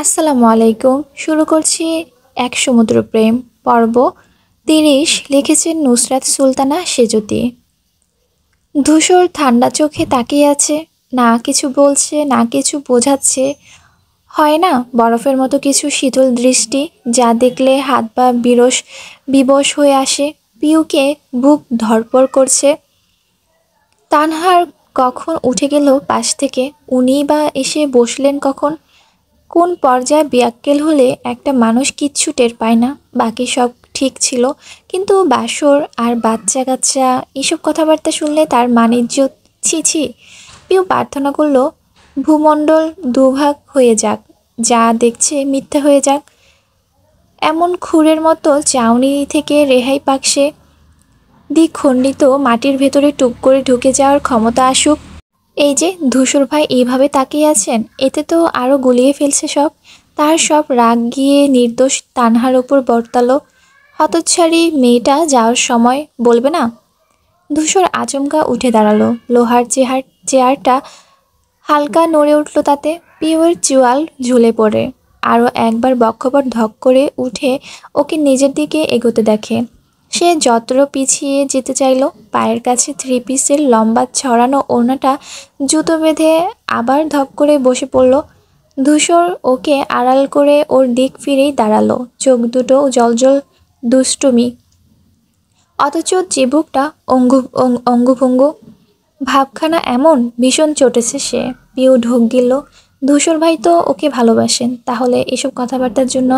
আসসালামু আলাইকুম। শুরু করছি এক সমুদ্র প্রেম পর্ব ৩০। লিখেছেন নুসরাত সুলতানা সেজুতি। ধূসর ঠান্ডা চোখে তাকিয়ে আছে, না কিছু বলছে না কিছু বোঝাচ্ছে। হয় না বরফের মতো কিছু শীতল দৃষ্টি, যা দেখলে হাত পা বিবশ হয়ে আসে। পিউকে বুক ধড়ফড় করছে। তানহার কখন উঠে গেল পাশ থেকে, উনিই বা এসে বসলেন কখন? কোন পর্যায়ে বেয়াক্কেল হলে একটা মানুষ কিচ্ছু টের পায় না, বাকি সব ঠিক ছিল। কিন্তু বাসর আর বাচ্চা কাচ্চা এসব কথাবার্তা শুনলে তার মানিজ্যত, ছি ছি। পিউ প্রার্থনা করলো ভূমণ্ডল দুভাগ হয়ে যাক, যা দেখছে মিথ্যা হয়ে যাক। এমন খুরের মতো চাউনি থেকে রেহাই পাক সে। দ্বিখণ্ডিত মাটির ভেতরে টুপ করে ঢুকে যাওয়ার ক্ষমতা আসুক। এই যে ধূসর ভাই এইভাবে তাকিয়ে আছেন, এতে তো আরো গুলিয়ে ফেলছে সব। তার সব রাগ গিয়ে নির্দোষ তানহার ওপর বর্তালো। হতচ্ছাড়ি মেয়েটা যাওয়ার সময় বলবে না? ধূসর আচমকা উঠে দাঁড়ালো। লোহার চেয়ারটা হালকা নড়ে উঠল তাতে। পিওর চুয়াল ঝুলে পড়ে। আরও একবার বক্ষপট ধক করে উঠে ওকে নিজের দিকে এগোতে দেখে। সে যত্র পিছিয়ে যেতে চাইল। পায়ের কাছে থ্রি পিসের লম্বা ছড়ানো ওড়নাটা জুতো বেঁধে আবার ধপ করে বসে পড়ল। ধূসর ওকে আড়াল করে ওর দিক ফিরেই দাঁড়ালো, চোখ দুটো জলজল দুষ্টুমি, অথচ চিবুকটা অঙ্গুভঙ্গু। ভাবখানা এমন ভীষণ চটেছে সে। পিউ ঢোক গেল। ধূসর ভাই তো ওকে ভালোবাসেন, তাহলে এসব কথাবার্তার জন্য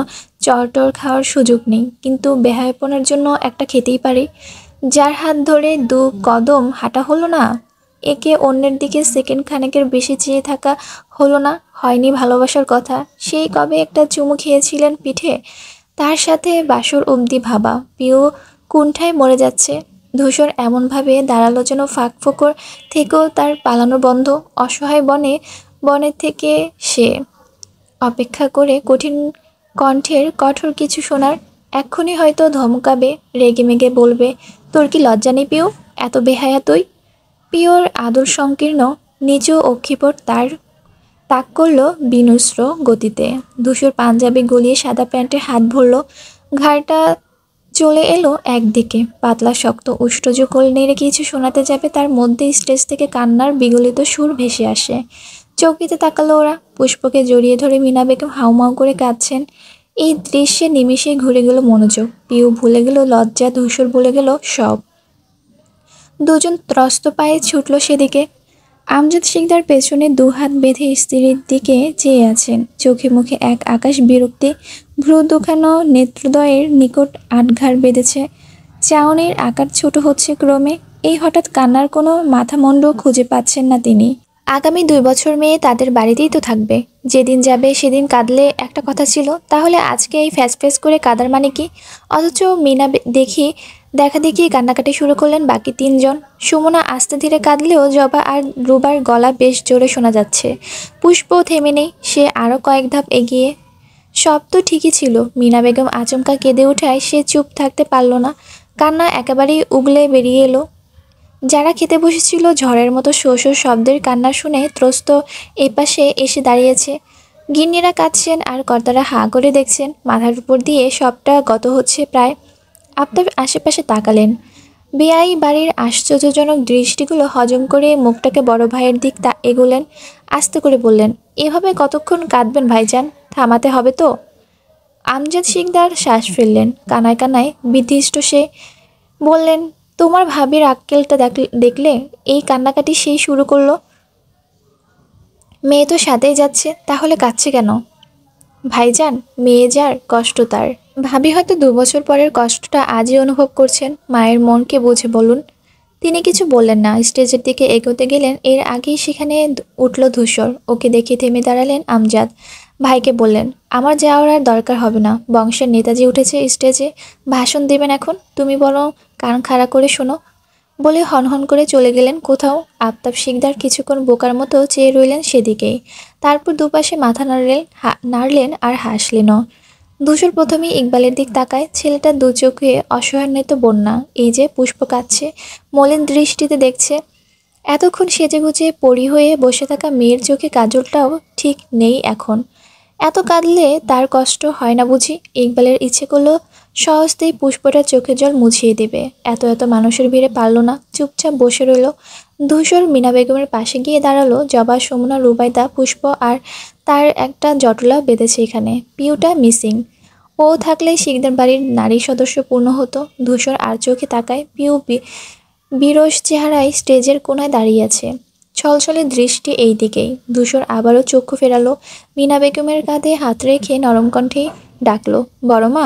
চরটর খাওয়ার সুযোগ নেই, কিন্তু বেহায়াপনার জন্য একটা খেতেই পারে। যার হাত ধরে দু কদম হাঁটা হলো না, একে অন্যের দিকে সেকেন্ড খানেকের বেশি চেয়ে থাকা হলো না, হয়নি ভালোবাসার কথা। সেই কবে একটা চুমু খেয়েছিলেন পিঠে, তার সাথে বাসর অবধি ভাবা। পিউ কুণ্ঠায় মরে যাচ্ছে। ধূসর এমনভাবে দাঁড়ালো যেন ফাঁক ফোকর থেকেও তার পালানো বন্ধ। অসহায় বনে থেকে সে অপেক্ষা করে কঠিন কণ্ঠের কঠোর কিছু শোনার। এক্ষুনি হয়তো ধমকাবে, রেগেমেগে বলবে, তোর কি লজ্জা নেই পিউ? এত বেহায়া তুই? পিওর আদর সংকীর্ণ নিচু অক্ষিপট তাক করলো বিনস্র গতিতে। ধূসর পাঞ্জাবি গলিয়ে সাদা প্যান্টে হাত ভরল। ঘাড়টা চলে এলো একদিকে। পাতলা শক্ত উষ্ট্রজ কোল নেড়ে কিছু শোনাতে যাবে, তার মধ্যে স্টেজ থেকে কান্নার বিগলিত সুর ভেসে আসে। চৌকিতে তাকালো ওরা। পুষ্পকে জড়িয়ে ধরে মিনা বেগম হাউমাউ করে কাঁদছেন। এই দৃশ্যে নিমিষেই ঘুরে গেল মনোযোগ। পিউ ভুলে গেল লজ্জা, ধূসর ভুলে গেল সব। দুজন ত্রস্ত পায়ে ছুটল সেদিকে। আমজাদ শিকদার পেছনে দুহাত বেঁধে স্ত্রীর দিকে চেয়ে আছেন, চোখে মুখে এক আকাশ বিরক্তি। ভ্রু দুখানো নেত্রদ্বয়ের নিকট আটঘাড় বেঁধেছে। চাউনির আকার ছোট হচ্ছে ক্রমে। এই হঠাৎ কান্নার কোনো মাথামুণ্ড খুঁজে পাচ্ছেন না তিনি। আগামী 2 বছর মেয়ে তাদের বাড়িতেই তো থাকবে। যেদিন যাবে সেদিন কাঁদলে একটা কথা ছিল, তাহলে আজকে এই ফ্যাস করে কাদার মানে কি? অথচ মিনা দেখা দেখি কান্নাকাটি শুরু করলেন বাকি 3 জন। সুমনা আস্তে ধীরে কাঁদলেও জবা আর রুবার গলা বেশ জোরে শোনা যাচ্ছে। পুষ্পও থেমে নেই, সে আরও কয়েক ধাপ এগিয়ে। সব তো ঠিকই ছিল। মিনা বেগম আচমকা কেঁদে ওঠায় সে চুপ থাকতে পারল না। কান্না একেবারেই উগলে বেরিয়ে এলো। যারা খেতে বসেছিল ঝড়ের মতো শো শো শব্দের কান্না শুনে ত্রস্ত এপাশে এসে দাঁড়িয়েছে। গিন্নিরা কাঁদছেন আর কর্তারা হাঁ করে দেখছেন। মাথার উপর দিয়ে সবটা গত হচ্ছে প্রায়। আফতাব আশেপাশে তাকালেন। বেআই বাড়ির আশ্চর্যজনক দৃষ্টিগুলো হজম করে মুখটাকে বড় ভাইয়ের দিক এগোলেন। আস্তে করে বললেন, এভাবে কতক্ষণ কাঁদবেন ভাইজান? থামাতে হবে তো? আমজাদ শিকদার শ্বাস ফেললেন। কানায় কানায় বিধিষ্ট সে বললেন, তোমার ভাবির আক্কেলটা দেখলে? এই কান্নাকাটি সেই শুরু করলো। মেয়ে তো সাথেই যাচ্ছে, তাহলে কাঁদছে কেন? ভাইজান, মেয়ে যার কষ্ট তার। ভাবি হয়তো 2 বছর পরের কষ্টটা আজই অনুভব করছেন। মায়ের মনকে বুঝে বলুন। তিনি কিছু বললেন না, স্টেজের দিকে এগোতে গেলেন। এর আগেই সেখানে উঠল ধূসর। ওকে দেখে থেমে দাঁড়ালেন আমজাদ। ভাইকে বললেন, আমার যাওয়ার আর দরকার হবে না। বংশের নেতাজি উঠেছে স্টেজে, ভাষণ দেবেন এখন, তুমি বরং কান খাড়া করে শোনো। বলে হনহন করে চলে গেলেন কোথাও। আফতাব শিকদার কিছুক্ষণ বোকার মতো চেয়ে রইলেন সেদিকেই। তারপর দুপাশে মাথা নাড়লেন আর হাসলেনও। ধূসর প্রথমেই ইকবালের দিক তাকায়। ছেলেটা দু চোখে অসহান্বিত বন্যা। এই যে পুষ্প কাঁদছে, মলিন দৃষ্টিতে দেখছে। এতক্ষণ সেজেগুজে পরি হয়ে বসে থাকা মেয়ের চোখে কাজলটাও ঠিক নেই এখন। এত কাঁদলে তার কষ্ট হয় না বুঝি? ইকবালের ইচ্ছে করলো সহজেই পুষ্পটার চোখের জল মুছিয়ে দেবে। এত এত মানুষের ভিড়ে পারল না, চুপচাপ বসে রইল। ধূসর মিনা বেগমের পাশে গিয়ে দাঁড়ালো। জবা, সুমনা, রুবাইদা, পুষ্প আর তার একটা জটলা বেঁধেছে এখানে। পিউটা মিসিং। ও থাকলে শিকদার বাড়ির নারী সদস্য পূর্ণ হতো। ধূসর আর চোখে তাকায়। পিউ বিরস চেহারায় স্টেজের কোনায় দাঁড়িয়ে আছে, ছলছলে দৃষ্টি এই দিকেই। ধূসর আবারও চক্ষু ফেরালো। মিনা বেগমের কাঁধে হাত রেখে নরম কণ্ঠে ডাকলো, বড় মা।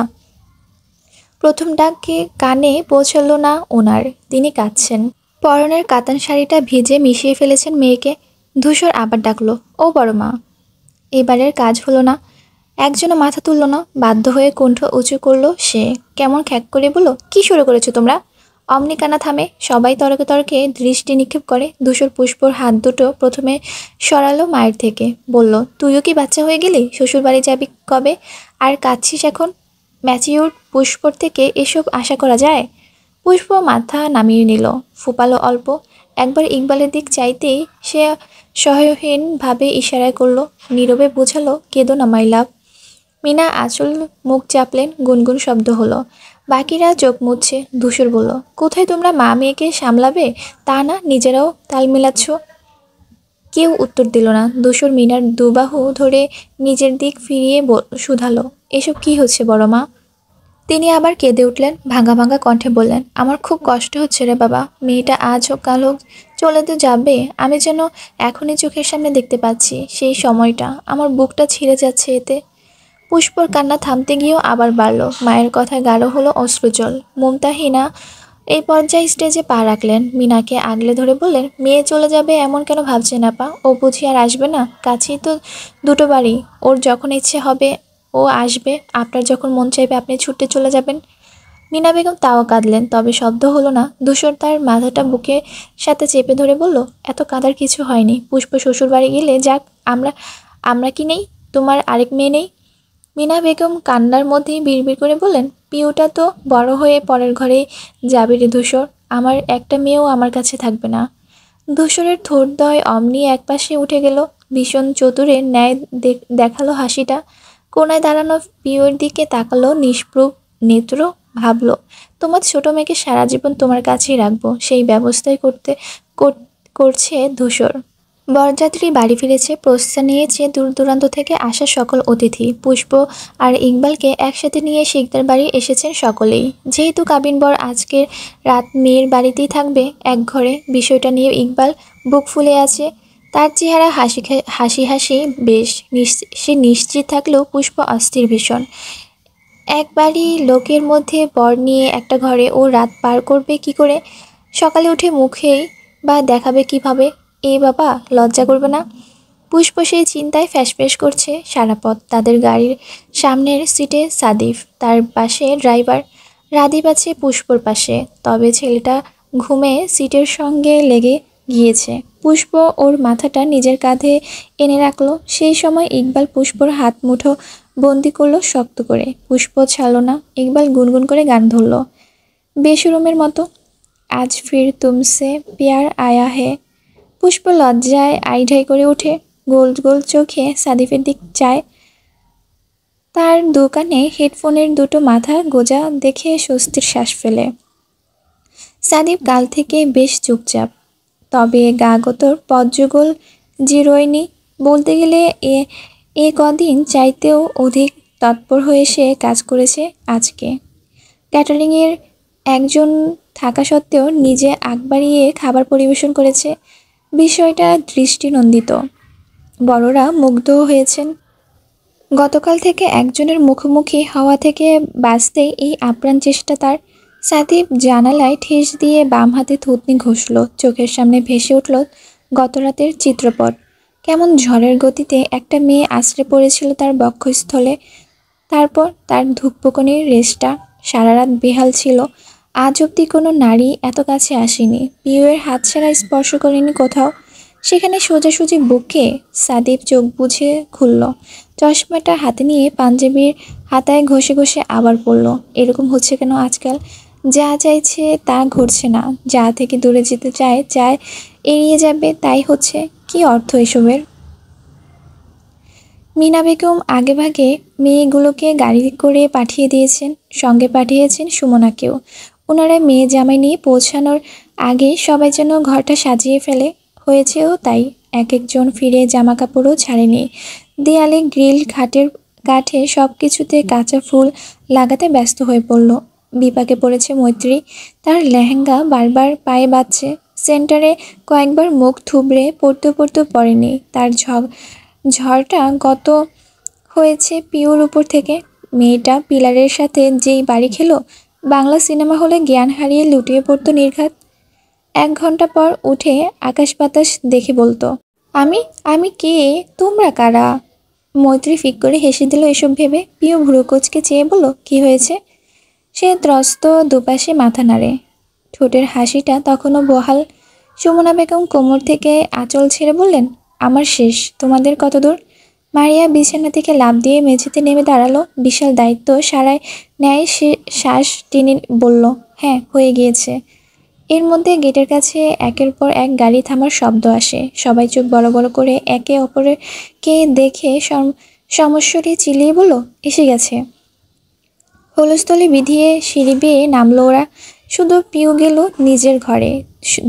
প্রথম ডাকে কানে পৌঁছালো না ওনার। তিনি কাঁদছেন। পরনের কাতান শাড়িটা ভিজে মিশিয়ে ফেলেছেন মেয়েকে। ধূসর আবার ডাকলো, ও বড় মা। এবারের কাজ হলো না। একজনও মাথা তুলল না। বাধ্য হয়ে কণ্ঠ উঁচু করলো সে। কেমন খ্যাক করে বলল, কি শুরু করেছো তোমরা? অমনি কান্না থামে। সবাই তর্কে তর্কে দৃষ্টি নিক্ষেপ করে। ধূসর পুষ্পর হাত দুটো প্রথমে সরালো মায়ের থেকে। বলল, তুইও কি বাচ্চা হয়ে গেলি? শ্বশুর বাড়ি যাবি কবে? আর কাঁদছিস এখন? ম্যাচিউর পুষ্পর থেকে এসব আশা করা যায়? পুষ্প মাথা নামিয়ে নিল, ফুপালো অল্প। একবার ইকবালের দিক চাইতেই সে সহায়হীনভাবে ইশারায় করলো, নীরবে বোঝালো, কেঁদো না মাই লাভ। মিনা আঁচল মুখ চাপলেন। গুনগুন শব্দ হলো। বাকিরা চোখ মুছছে। ধূসর বলল, কোথায় তোমরা মা মেয়েকে সামলাবে তা না নিজেরাও তাল মিলাচ্ছ? কেউ উত্তর দিল না। ধূসর মিনার দুবাহু ধরে নিজের দিক ফিরিয়ে শুধালো, এসব কি হচ্ছে বড় মা? তিনি আবার কেঁদে উঠলেন। ভাঙা ভাঙা কণ্ঠে বললেন, আমার খুব কষ্ট হচ্ছে রে বাবা। মেয়েটা আজ হোক কাল হোক চলে তো যাবে। আমি যেন এখনই চোখের সামনে দেখতে পাচ্ছি সেই সময়টা। আমার বুকটা ছিঁড়ে যাচ্ছে এতে। পুষ্পর কান্না থামতে গিয়েও আবার বাড়ল। মায়ের কথায় গাঢ় হলো অশ্রুজল। মুমতাহিনা এই পর্যায়ে স্টেজে পা রাখলেন। মিনাকে আগলে ধরে বললেন, মেয়ে চলে যাবে এমন কেন ভাবছেন আপা? ও বুঝি আর আসবে না? কাছেই তো দুটো বাড়ি। ওর যখন ইচ্ছে হবে ও আসবে। আপনার যখন মন চাইবে আপনি ছুটে চলে যাবেন। মিনা বেগম তাও কাঁদলেন, তবে শব্দ হলো না। ধূসর তার মাথাটা বুকের সাথে চেপে ধরে বলল, এত কাঁদার কিছু হয়নি। পুষ্প শ্বশুর বাড়ি গেলে যাক, আমরা আমরা কি নেই? তোমার আরেক মেয়ে নেই? মিনা বেগম কান্নার মধ্যেই বিড়বিড় করে বললেন, পিউটা তো বড় হয়ে পরের ঘরে যাবে রে ধূসর। আমার একটা মেয়েও আমার কাছে থাকবে না। ধূসরের ঠোঁটদ্বয় অমনি একপাশে উঠে গেল। ভীষণ চতুরের ন্যায় দেখালো হাসিটা। কোনায় দাঁড়ানো পিউর দিকে তাকালো নিষ্প্রভ নেত্র। ভাবলো, তোমার ছোট মেয়েকে সারা জীবন তোমার কাছেই রাখবো, সেই ব্যবস্থাই করছে ধূসর। বরযাত্রী বাড়ি ফিরেছে। প্রস্থান নিয়েছে দূর দূরান্ত থেকে আসা সকল অতিথি। পুষ্প আর ইকবালকে একসাথে নিয়ে শিকদার বাড়ি এসেছেন সকলেই। যেহেতু কাবিন বর আজকের রাত মেয়ের বাড়িতেই থাকবে এক ঘরে, বিষয়টা নিয়ে ইকবাল বুক ফুলে আছে। তার চেহারা হাসি হাসি বেশ। সে নিশ্চিত থাকলেও পুষ্প অস্থির ভীষণ। একবারই লোকের মধ্যে বর নিয়ে একটা ঘরে ও রাত পার করবে কি করে? সকালে উঠে মুখেই বা দেখাবে কিভাবে? এ বাবা, লজ্জা করবে না? পুষ্প সেই চিন্তায় ফ্যাসফ্যাস করছে সারা পথ। তাদের গাড়ির সামনের সিটে সাদিফ, তার পাশে ড্রাইভার। রাদীপ আছে পুষ্পর পাশে। তবে ছেলেটা ঘুমে সিটের সঙ্গে লেগে গিয়েছে। পুষ্প ওর মাথাটা নিজের কাঁধে এনে রাখলো। সেই সময় ইকবাল পুষ্পর হাত মুঠো বন্দি করলো শক্ত করে। পুষ্প ছাড়লো না। ইকবাল গুনগুন করে গান ধরল বেসুরমের মতো, আজ ফির তুমসে প্যার আয়া হে। পুষ্প লজ্জায় আইঢাই করে ওঠে। গোল গোল চোখে সাদিফের দিক চায়। তার দোকানে হেডফোনের দুটো মাথা গোজা দেখে স্বস্তির শ্বাস ফেলে। সাদিফ কাল থেকে বেশ চুপচাপ, তবে গা গোতর পদযুগল জিরোয়নি। বলতে গেলে এ কদিন চাইতেও অধিক তৎপর হয়ে সে কাজ করেছে আজকে। ক্যাটারিংয়ের একজন থাকা সত্ত্বেও নিজে আগ বাড়িয়ে খাবার পরিবেশন করেছে। বিষয়টা দৃষ্টিনন্দিত। বড়রা মুগ্ধ হয়েছেন। গতকাল থেকে একজনের মুখোমুখি হওয়া থেকে বাঁচতেই এই আপ্রাণ চেষ্টা তার। সাদিফ জানালায় ঠেস দিয়ে বাম হাতে থুতনি ঘষল। চোখের সামনে ভেসে উঠল গতরাতের চিত্রপট। কেমন ঝড়ের গতিতে একটা মেয়ে আছড়ে পড়েছিল তার বক্ষস্থলে। তারপর তার ধূপকনির রেশটা সারা রাত বেহাল ছিল। আজ অবধি কোনো নারী এত কাছে আসেনি। পিউয়ের হাত ছাড়া স্পর্শ করেনি কোথাও। সেখানে সোজাসুজি বুকে। সাদিফ চোখ বুঝে খুলল। চশমাটা হাতে নিয়ে পাঞ্জাবির হাতায় ঘষে ঘষে আবার পড়ল। এরকম হচ্ছে কেন আজকাল? যা চাইছে তা ঘটছে না। যা থেকে দূরে যেতে চায়, এড়িয়ে যাবে, তাই হচ্ছে। কি অর্থ এসবের? মিনা বেগম আগেভাগে মেয়েগুলোকে গাড়ি করে পাঠিয়ে দিয়েছেন, সঙ্গে পাঠিয়েছেন সুমনাকেও। ওনারা মেয়ে জামাই নিয়ে পৌঁছানোর আগে সবাই যেন ঘরটা সাজিয়ে ফেলে, হয়েছেও তাই। এক একজন ফিরে জামা কাপড়ও ছাড়েনি। দেয়ালে গ্রিল, খাটের কাঠে সব কিছুতে কাঁচা ফুল লাগাতে ব্যস্ত হয়ে পড়ল। বিপাকে পড়েছে মৈত্রী। তার লেহেঙ্গা বারবার পায়ে বাজছে। সেন্টারে কয়েকবার মুখ থুবড়ে পড়তে পড়তে পড়েনি। তার ঝড়টা গত হয়েছে পিওর উপর থেকে। মেয়েটা পিলারের সাথে যেই বাড়ি খেলো, বাংলা সিনেমা হলে জ্ঞান হারিয়ে লুটিয়ে পড়তো নির্ঘাত। 1 ঘন্টা পর উঠে আকাশ বাতাস দেখে বলতো, আমি আমি কে, তোমরা কারা? মৈত্রী ফিক করে হেসে দিল এসব ভেবে। পিও ভ্রুকোচকে চেয়ে বলল, কি হয়েছে? সে ত্রস্ত দুপাশে মাথা নাড়ে। ঠোঁটের হাসিটা তখনও বহাল। সুমনা বেগম কোমর থেকে আঁচল ছেড়ে বললেন, আমার শেষ, তোমাদের কত দূর? মারিয়া বিছানা থেকে লাফ দিয়ে মেঝেতে নেমে দাঁড়ালো। বিশাল দায়িত্ব সারায় ন্যায় সে শ্বাস টেনে বলল, হ্যাঁ, হয়ে গিয়েছে। এর মধ্যে গেটের কাছে একের পর এক গাড়ি থামার শব্দ আসে। সবাই চোখ বড় বড় করে একে অপরকে দেখে সমস্বরে চিল্লিয়ে বলল, এসে গেছে। হলস্থলে বিধিয়ে সিঁড়ি বেয়ে নামলো ওরা। শুধু পিউ গেল নিজের ঘরে।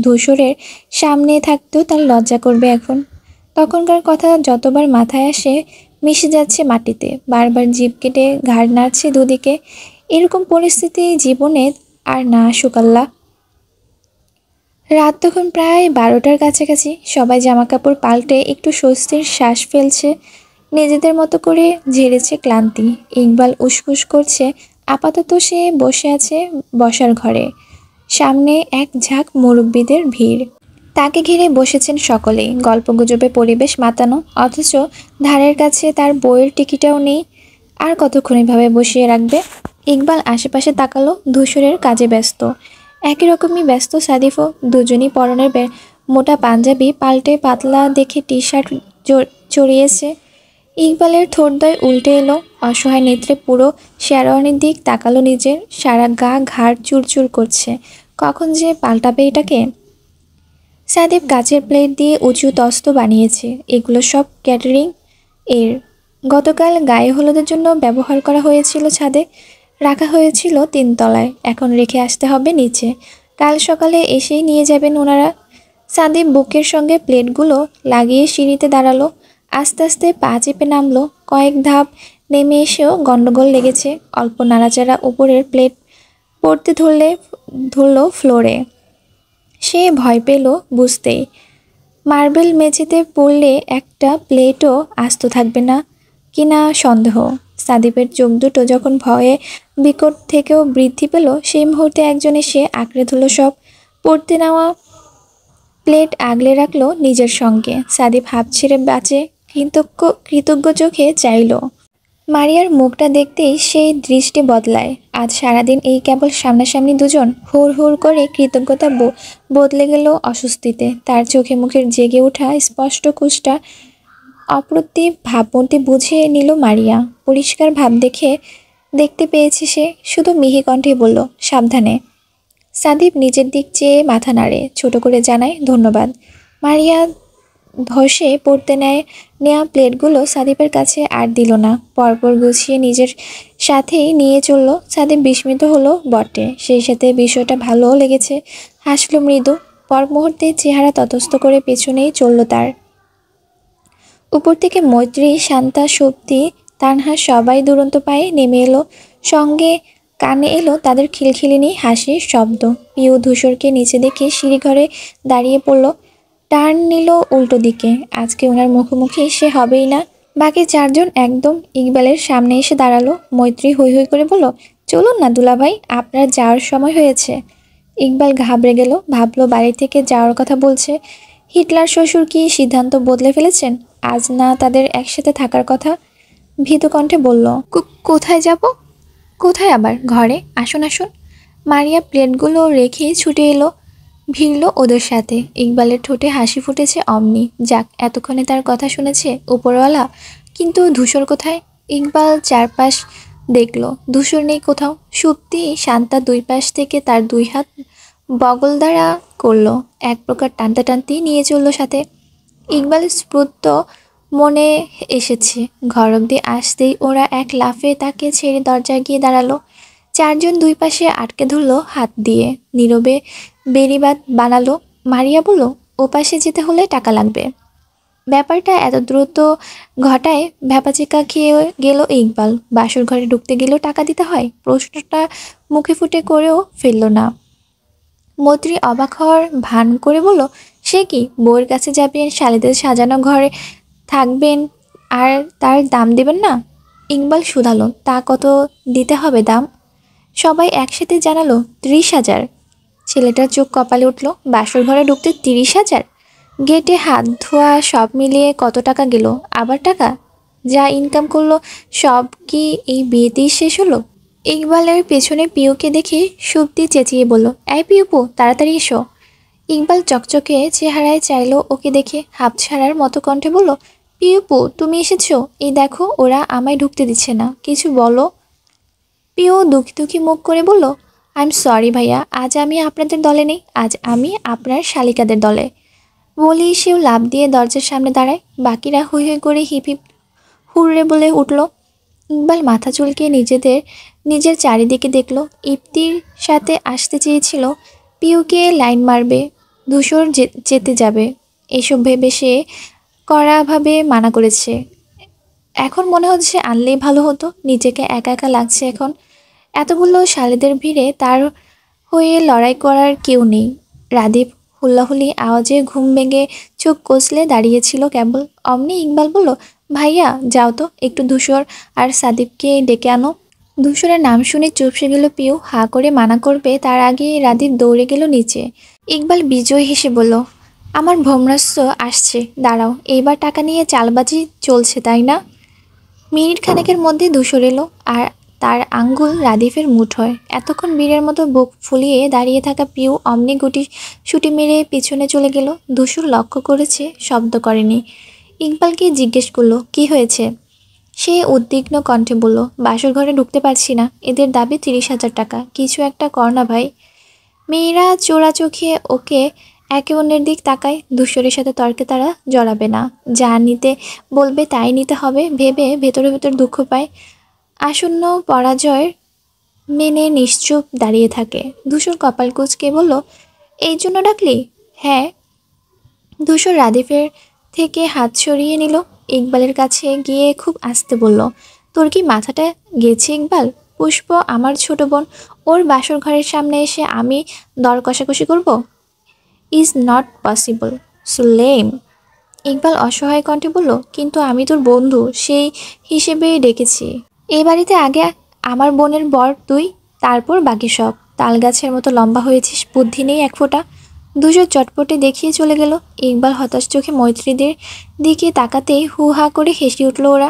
ধূসরের সামনে থাকতেও তার লজ্জা করবে এখন। তখনকার কথা যতবার মাথায় আসে মিশে যাচ্ছে মাটিতে। বারবার জিভ কেটে ঘাড় নাড়ছে দুদিকে। এরকম পরিস্থিতি জীবনে আর না আসুক আল্লাহ। রাত তখন প্রায় 12টার কাছাকাছি। সবাই জামাকাপড় পাল্টে একটু স্বস্তির শ্বাস ফেলছে। নিজেদের মতো করে ঝেড়েছে ক্লান্তি। ইকবাল উসকুস করছে। আপাতত সে বসে আছে বসার ঘরে। সামনে এক ঝাঁক মুরব্বিদের ভিড়। তাকে ঘিরে বসেছেন সকলেই। গল্পগুজবে পরিবেশ মাতানো, অথচ ধারের কাছে তার বইয়ের টিকিটাও নেই। আর কতক্ষণ এভাবে বসিয়ে রাখবে? ইকবাল আশেপাশে তাকালো। ধূসরের কাজে ব্যস্ত, একই রকমই ব্যস্ত সাদিফও। দুজনই পরনের মোটা পাঞ্জাবি পাল্টে পাতলা দেখে টি শার্ট চড়িয়েছে। ইকবালের ঠোঁটদ্বয় উল্টে এলো। অসহায় নেত্রে পুরো শেরওয়ানির দিক তাকালো নিজের। সারা গা ঘাড় চুরচুর করছে। কখন যে পাল্টাবে এটাকে? সাদিফ কাচের প্লেট দিয়ে উঁচু তস্ত বানিয়েছে। এগুলো সব ক্যাটারিং এর। গতকাল গায়ে হলুদের জন্য ব্যবহার করা হয়েছিল ছাদে, রাখা হয়েছিল 3 তলায়। এখন রেখে আসতে হবে নিচে। কাল সকালে এসেই নিয়ে যাবেন ওনারা। সাদিফ বুকের সঙ্গে প্লেটগুলো লাগিয়ে সিঁড়িতে দাঁড়ালো। আস্তে আস্তে পা চেপে নামলো। কয়েক ধাপ নেমে এসেও গন্ডগোল লেগেছে। অল্প নাড়াচাড়া উপরের প্লেট পড়তে ধরলো ফ্লোরে। সে ভয় পেল বুঝতেই। মার্বেল মেঝেতে পড়লে একটা প্লেটও আস্ত থাকবে না কিনা সন্দেহ। সাদিপের চোখ দুটো যখন ভয়ে বিকট থেকেও বৃদ্ধি পেল, সেই মুহূর্তে একজন এসে আঁকড়ে ধরল সব। পড়তে নেওয়া প্লেট আগলে রাখলো নিজের সঙ্গে। সাদিপ হাঁপ ছেড়ে বাঁচে কৃতজ্ঞ চোখে চাইল। মারিয়ার মুখটা দেখতেই সেই দৃষ্টি বদলায়। আজ সারাদিন এই কেবল সামনাসামনি দুজন। হুড় হুড় করে কৃতজ্ঞতা বদলে গেল অস্বস্তিতে। তার চোখে মুখের জেগে ওঠা স্পষ্ট কুষ্টা অপ্রতিভ ভাবমূর্তি বুঝে নিল মারিয়া। পরিষ্কার ভাব দেখতে পেয়েছে সে। শুধু মিহি কণ্ঠে বলল, সাবধানে। সাদিপ নিজের দিক চেয়ে মাথা নাড়ে, ছোট করে জানায়, ধন্যবাদ। মারিয়া ধসে পড়তে নেয়া প্লেটগুলো সাদিপের কাছে আর দিল না। পরপর গুছিয়ে নিজের সাথেই নিয়ে চলল। সাদিপ বিস্মিত হলো বটে, সেই সাথে বিষয়টা ভালোও লেগেছে। হাসল মৃদু। পর মুহূর্তে চেহারা তটস্থ করে পেছনেই চলল তার। উপর থেকে মৈত্রী, শান্তা, শক্তি, তানহা সবাই দুরন্ত পায়ে নেমে এলো। সঙ্গে কানে এলো তাদের খিলখিলিনি হাসির শব্দ। পিউ ধূসরকে নিচে দেখে সিঁড়িঘরে দাঁড়িয়ে পড়ল। টার্ন নিল উল্টো দিকে। আজকে ওনার মুখোমুখি সে হবেই না। বাকি 4জন একদম ইকবালের সামনে এসে দাঁড়ালো। মৈত্রী হৈ হৈ করে বলল, চলুন না দুলাভাই, আপনার যাওয়ার সময় হয়েছে। ইকবাল ঘাবড়ে গেল। ভাবলো বাড়ি থেকে যাওয়ার কথা বলছে। হিটলার শ্বশুর কি সিদ্ধান্ত বদলে ফেলেছেন? আজ না তাদের একসাথে থাকার কথা? ভীত কণ্ঠে বলল, কোথায় যাব? কোথায় আবার? ঘরে। আসুন আসুন। মারিয়া প্লেটগুলো রেখে ছুটে এলো, ভিড়ল ওদের সাথে। ইকবালের ঠোঁটে হাসি ফুটেছে অমনি। যাক, এতক্ষণে তার কথা শুনেছে উপরওয়ালা। কিন্তু ধূসর কোথায়? ইকবাল চারপাশ দেখল। ধূসর নেই কোথাও। সত্যি শান্তা দুই পাশ থেকে তার 2 হাত বগল দ্বারা করলো। এক প্রকার টানতে টানতেই নিয়ে চলল সাথে। ইকবাল স্ফূর্ত মনে এসেছে। ঘর অব্দি আসতেই ওরা এক লাফে তাকে ছেড়ে দরজায় গিয়ে দাঁড়ালো। চারজন দুই পাশে আটকে ধরলো হাত দিয়ে, নীরবে বেড়িবাঁধ বানালো। মারিয়া বলল, ও পাশে যেতে হলে টাকা লাগবে। ব্যাপারটা এত দ্রুত ঘটায় ভ্যাপাচিকা খেয়ে গেল ইকবাল। বাসর ঘরে ঢুকতে গেলেও টাকা দিতে হয়, প্রশ্নটা মুখে ফুটে করেও ফেলল না। মৈত্রী অবাক হওয়ার ভান করে বলল, সে কি, বউয়ের কাছে যাবেন, শালিদের সাজানো ঘরে থাকবেন আর তার দাম দেবেন না? ইকবাল শুধালো, তা কত দিতে হবে দাম? সবাই একসাথে জানালো, 30,000। ছেলেটার চোখ কপালে উঠল। বাসর ঘরে ঢুকতে 30,000? গেটে হাত ধোয়া সব মিলিয়ে কত টাকা গেল? আবার টাকা যা ইনকাম করলো সব কি এই বিয়েতেই শেষ হলো? ইকবালের পেছনে পিউকে দেখে সুপ্তি চেঁচিয়ে বলল, এই পিউপু, তাড়াতাড়ি এসো। ইকবাল চকচকে চেহারায় চাইলো ওকে দেখে, হাঁপ ছাড়ার মতো কণ্ঠে বলল, পিউপু তুমি এসেছো? এই দেখো ওরা আমায় ঢুকতে দিচ্ছে না, কিছু বলো। পিউ দুঃখী দুঃখী মুখ করে বলল, আই এম সরি ভাইয়া, আজ আমি আপনাদের দলে নেই, আজ আমি আপনার শালিকাদের দলে। বলেই সেও লাফ দিয়ে দরজার সামনে দাঁড়ায়। বাকিরা হৈ হৈ করে হিপ হিপ হুররে বলে উঠল। ইকবাল মাথা চুলকে নিজের চারিদিকে দেখল। ইপ্তির সাথে আসতে চেয়েছিল, পিউকে লাইন মারবে, ধূসর যেতে যাবে, এসব ভেবে সে কড়াভাবে মানা করেছে। এখন মনে হচ্ছে আনলেই ভালো হতো, নিজেকে একা একা লাগছে এখন। এতগুলো শালিদের ভিড়ে তার হয়ে লড়াই করার কেউ নেই। রাদীপ হুল্লাহুলি আওয়াজে ঘুম ভেঙে চোখ কষলে দাঁড়িয়েছিল কেবল। অমনি ইকবাল বলল, ভাইয়া যাও তো, একটু ধূসর আর সাদীপকে ডেকে আনো। ধূসরের নাম শুনে চুপসে গেল পিউ। হা করে মানা করবে তার আগে রাদীপ দৌড়ে গেল নিচে। ইকবাল বিজয় হেসে বলল, আমার ভোমরাস্য আসছে, দাঁড়াও, এইবার টাকা নিয়ে চালবাজি চলছে তাই না? মিনিট খানেকের মধ্যে ধূসর এলো আর তার আঙ্গুল রাদীফের মুঠোয়। এতক্ষণ বীরের মতো বুক ফুলিয়ে দাঁড়িয়ে থাকা পিউ অমনি গুটি সুটি মেরে পিছনে চলে গেল। ধূসর লক্ষ্য করেছে, শব্দ করেনি। ইকবালকে জিজ্ঞেস করলো, কি হয়েছে? সে উদ্বিগ্ন কণ্ঠে বলল, বাসর ঘরে ঢুকতে পারছি না, এদের দাবি 30,000 টাকা, কিছু একটা কর না ভাই। মেয়েরা চোরা চোখে ওকে একে অন্যের দিক তাকায়। ধূসরের সাথে তর্কে তারা জড়াবে না, যা নিতে বলবে তাই নিতে হবে ভেবে ভেতরে ভেতর দুঃখ পায়। আসন্ন পরাজয় মেনে নিশ্চুপ দাঁড়িয়ে থাকে। ধূসর কপাল কুঁচকে বলল, এই জন্য ডাকলি? হ্যাঁ। ধূসর রাদীফের থেকে হাত সরিয়ে নিল। ইকবালের কাছে গিয়ে খুব আস্তে বলল, তোর কি মাথাটা গেছে ইকবাল? পুষ্প আমার ছোট বোন, ওর বাসর ঘরের সামনে এসে আমি দর কষাকষি করব? ইজ নট পসিবল সুলেম। ইকবাল অসহায় কণ্ঠে বলল, কিন্তু আমি তোর বন্ধু, সেই হিসেবে ডেকেছি। এ বাড়িতে আগে আমার বোনের বর তুই, তারপর বাকি সব। তাল গাছের মতো লম্বা হয়েছিস, বুদ্ধি নেই এক ফোঁটা। দুশো চটপটে দেখিয়ে চলে গেল। ইকবাল হতাশ চোখে মৈত্রীদের দিকে তাকাতেই হু হা করে হেসে উঠল ওরা।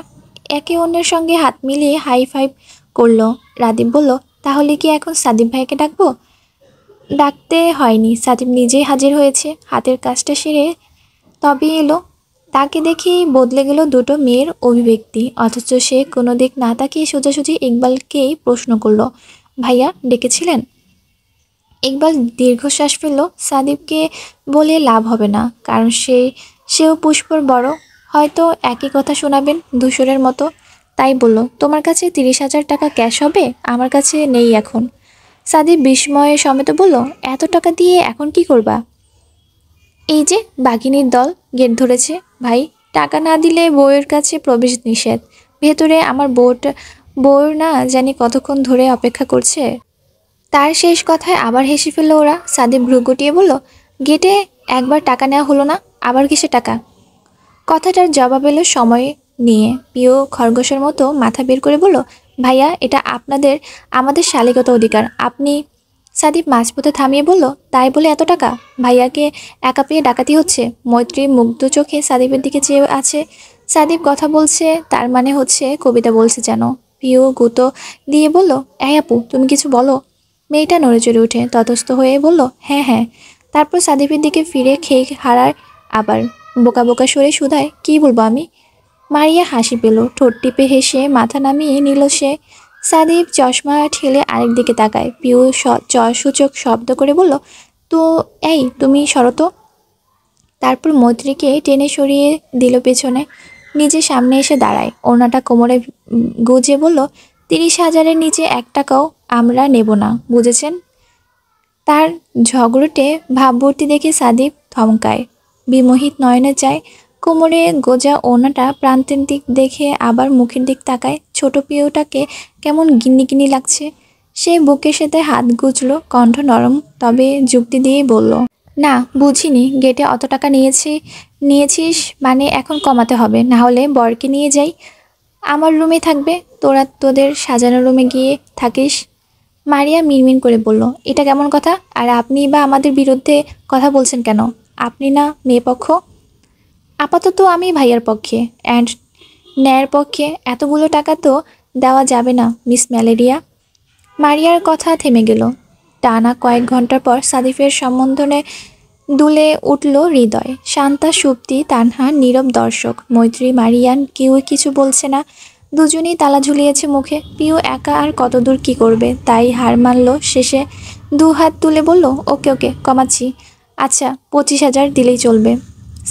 একে অন্যের সঙ্গে হাত মিলিয়ে হাই ফাইভ করলো। রাদীপ বলল, তাহলে কি এখন সাদীপ ভাইকে ডাকবো? ডাকতে হয়নি, সাদীপ নিজেই হাজির হয়েছে, হাতের কাজটা সেরে তবে এলো। তাকে দেখেই বদলে গেল দুটো মেয়ের অভিব্যক্তি, অথচ সে কোনো দিক না তাকিয়ে সোজাসুজি ইকবালকেই প্রশ্ন করলো, ভাইয়া ডেকেছিলেন? ইকবাল দীর্ঘশ্বাস ফেলল। সাদীপকে বলে লাভ হবে না, কারণ সেও পুষ্পর বড়, হয়তো একই কথা শোনাবেন ধূসরের মতো। তাই বলল, তোমার কাছে 30,000 টাকা ক্যাশ হবে? আমার কাছে নেই এখন। সাদীপ বিস্ময়ে সমেত বলল, এত টাকা দিয়ে এখন কি করবা? এই যে বাঘিনীর দল গেট ধরেছে ভাই, টাকা না দিলে বউয়ের কাছে প্রবেশ নিষেধ। ভেতরে আমার বউর না জানি কতক্ষণ ধরে অপেক্ষা করছে। তার শেষ কথায় আবার হেসে ফেলল ওরা। সাদীপ ভ্রু গুটিয়ে বলল, গেটে একবার টাকা নেওয়া হলো না, আবার কিসে টাকা? কথাটার জবাব এলো সময় নিয়ে। পিও খরগোশের মতো মাথা বের করে বলল, ভাইয়া এটা আমাদের শালীগত অধিকার, আপনি। সাদীপ মাঝপথে থামিয়ে বলল, তাই বলে এত টাকা? ভাইয়াকে একা পেয়ে ডাকাতি হচ্ছে? মৈত্রী মুগ্ধ চোখে সাদীপের দিকে চেয়ে আছে। সাদীপ কথা বলছে, তার মানে হচ্ছে কবিতা বলছে যেন। পিও গুঁতো দিয়ে বলল, এই আপু তুমি কিছু বলো। মেয়েটা নড়ে চড়ে উঠে ততস্থ হয়ে বলল, হ্যাঁ হ্যাঁ। তারপর সাদীপের দিকে ফিরে খেয়ে হারায় আবার। বোকা বোকা সরে শুধায়, কি বলবো আমি? মারিয়া হাসি পেল, ঠোঁট টিপে হেসে মাথা নামিয়ে নিল সে। সাদীপ চশমা ঠেলে আরেক দিকে তাকায়। পিউ সূচক শব্দ করে বলল, তো তুমি সরো তো। তারপর মৈত্রীকে টেনে সরিয়ে দিল পেছনে। নিজে সামনে এসে দাঁড়ায়, ওড়নাটা কোমরে গুজে বলল, 30,000-এর নিচে 1 টাকাও আমরা নেব না, বুঝেছেন? তার ঝগড়টে ভাবভর্তি দেখে সাদিপ থমকায়, বিমোহিত নয়নে চায়। কোমরে গোজা ওড়নাটা প্রান্তের দিক দেখে আবার মুখের দিক তাকায়। ছোট পিউটাকে কেমন গিন্নি গিন্নি লাগছে। সে বুকের সাথে হাত গুজল, কণ্ঠ নরম তবে যুক্তি দিয়েই বলল, না বুঝিনি, গেটে অত টাকা নিয়েছিস মানে এখন কমাতে হবে, না হলে বরকে নিয়ে যাই, আমার রুমে থাকবে, তোরা তোদের সাজানো রুমে গিয়ে থাকিস। মারিয়া মিনমিন করে বলল, এটা কেমন কথা? আর আপনি বা আমাদের বিরুদ্ধে কথা বলছেন কেন? আপনি না মেয়ে পক্ষ? আপাতত আমি ভাইয়ার পক্ষে, অ্যান্ড ন্যায়ের পক্ষে। এতগুলো টাকা তো দেওয়া যাবে না মিস ম্যালেরিয়া। মারিয়ার কথা থেমে গেল। টানা কয়েক ঘন্টার পর সাদিফের সম্বোধনে দুলে উঠল হৃদয়। শান্তা, সুপ্তি, তানহা নীরব দর্শক। মৈত্রী, মারিয়ান কেউই কিছু বলছে না। দুজনেই তালা ঝুলিয়েছে মুখে। পিউ একা আর কতদূর কি করবে, তাই হার মানল শেষে। 2 হাত তুলে বলল, ওকে ওকে, কমাচ্ছি। আচ্ছা 25,000 দিলেই চলবে।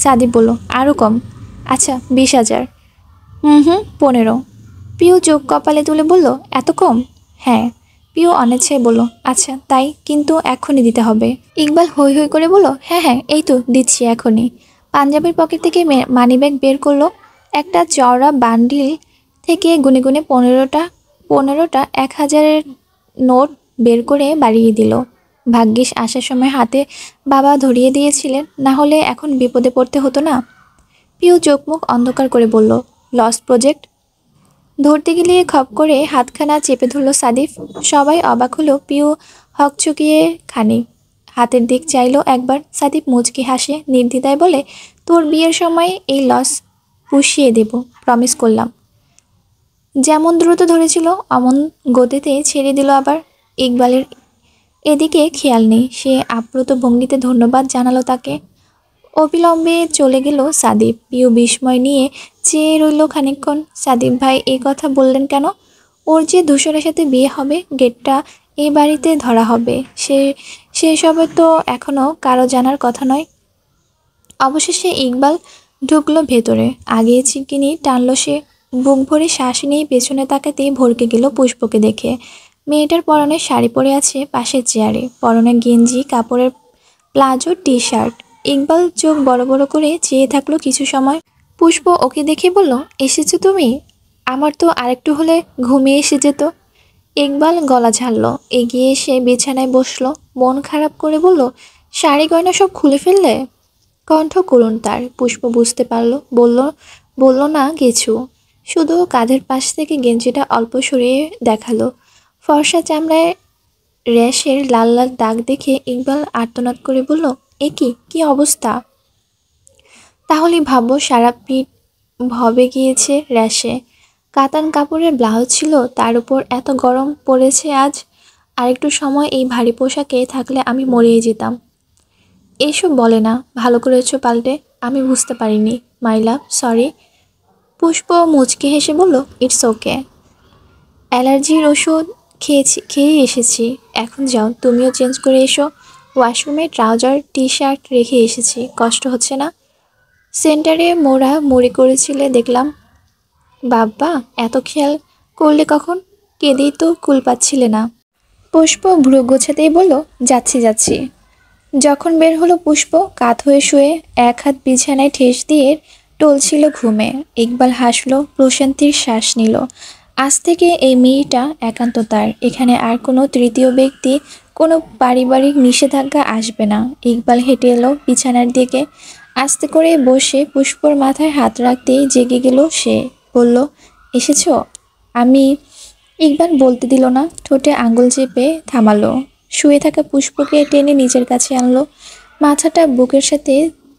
সাদিপ বলল, আরও কম? আচ্ছা 20,000। হুম, 15। পিউ চোখ কপালে তুলে বলল, এত কম? হ্যাঁ। পিউ অনিচ্ছায় বলল, আচ্ছা তাই, কিন্তু এক্ষুনি দিতে হবে। ইকবাল হৈ হৈ করে বলল, হ্যাঁ হ্যাঁ, এই তো দিচ্ছি এখনই। পাঞ্জাবির পকেট থেকে মানিব্যাগ বের করলো। একটা চওড়া বান্ডিল থেকে গুনে গুনে 15টা 1,000-এর নোট বের করে বাড়িয়ে দিল। ভাগ্যিস আসার সময় হাতে বাবা ধরিয়ে দিয়েছিলেন, না হলে এখন বিপদে পড়তে হতো না। পিউ চোখ মুখ অন্ধকার করে বলল, লস্ট প্রজেক্ট। ধরতে গেলে খপ করে হাতখানা চেপে ধরল সাদিফ। সবাই অবাক হলো। পিউ হকচকিয়ে খানিক হাতের দিক চাইলো একবার। সাদিফ মুচকি হাসে, নির্দ্বিধায় বলে, তোর বিয়ের সময় এই লস পুষিয়ে দেব, প্রমিস করলাম। যেমন দ্রুত ধরেছিল অমন গতিতে ছেড়ে দিল আবার। ইকবালের এদিকে খেয়াল নেই। সে আপ্লুত ভঙ্গিতে ধন্যবাদ জানালো তাকে। অবিলম্বে চলে গেল সাদিপ। পিউ বিস্ময় নিয়ে চেয়ে রইল খানিকক্ষণ। সাদিপ ভাই এই কথা বললেন কেন? ওর যে ধূসরের সাথে বিয়ে হবে, গেটটা এই বাড়িতে ধরা হবে, সেসবে তো এখনও কারো জানার কথা নয়। অবশেষে ইকবাল ঢুকলো ভেতরে। আগে চিকিনি টানলো সে। বুক ভরে শ্বাস নিয়ে পেছনে তাকাতেই ভরকে গেল পুষ্পকে দেখে। মেয়েটার পরনে শাড়ি পরে আছে পাশের চেয়ারে, পরনে গেঞ্জি, কাপড়ের প্লাজো, টি শার্ট। ইকবাল চোখ বড় বড় করে চেয়ে থাকলো কিছু সময়। পুষ্প ওকে দেখে বলল, এসেছো তুমি? আমার তো আরেকটু হলে ঘুমিয়ে এসে যেত। ইকবাল গলা ঝাড়ল, এগিয়ে এসে বিছানায় বসলো। মন খারাপ করে বলল, শাড়ি গয়না সব খুলে ফেললে? কণ্ঠ করুণ তার। পুষ্প বুঝতে পারল, বলল না কিছু, শুধু কাঁধের পাশ থেকে গেঞ্জিটা অল্প সরিয়ে দেখালো। ফর্সা চামড়ায় র্যাশের লাল লাল দাগ দেখে ইকবাল আর্তনাদ করে বলল, এ কি অবস্থা? তাহলে ভাবো, সারা পিঠ ভবে গিয়েছে র্যাশে। কাতান কাপড়ের ব্লাউজ ছিল, তার উপর এত গরম পড়েছে আজ। আরেকটু সময় এই ভারী পোশাকে থাকলে আমি মরিয়ে যেতাম। এইসব বলে না, ভালো করেছো পাল্টে, আমি বুঝতে পারিনি। মাই লাভ, সরি। পুষ্প মুচকি হেসে বলল, ইটস ওকে। অ্যালার্জির ওষুধ খেয়ে এসেছি। এখন যাও, তুমিও চেঞ্জ করে এসো। ওয়াশরুমে ট্রাউজার টি শার্ট রেখে এসেছি, কষ্ট হচ্ছে না? সেন্টারে মোড়া মুড়ি করেছিলে দেখলাম। বাব্বা, এত খেয়াল করলে কখন? কেঁদেই তো কুল পাচ্ছিলে না। পুষ্প ভ্রু গোছাতেই বলল, যাচ্ছি। যখন বের হলো পুষ্প, কাত হয়ে শুয়ে, এক হাত বিছানায় ঠেস দিয়ে টলছিল ঘুমে। ইকবাল হাসল, প্রশান্তির শ্বাস নিল। আজ থেকে এই মেয়েটা একান্ত তার। এখানে আর কোনো তৃতীয় ব্যক্তি, কোনো পারিবারিক নিষেধাজ্ঞা আসবে না। ইকবাল হেঁটে এলো বিছানার দিকে। আস্তে করে বসে পুষ্পর মাথায় হাত রাখতেই জেগে গেল সে। বলল, এসেছো? আমি। ইকবাল বলতে দিল না, ঠোঁটে আঙুল চেপে থামালো। শুয়ে থাকা পুষ্পকে টেনে নিজের কাছে আনলো। মাথাটা বুকের সাথে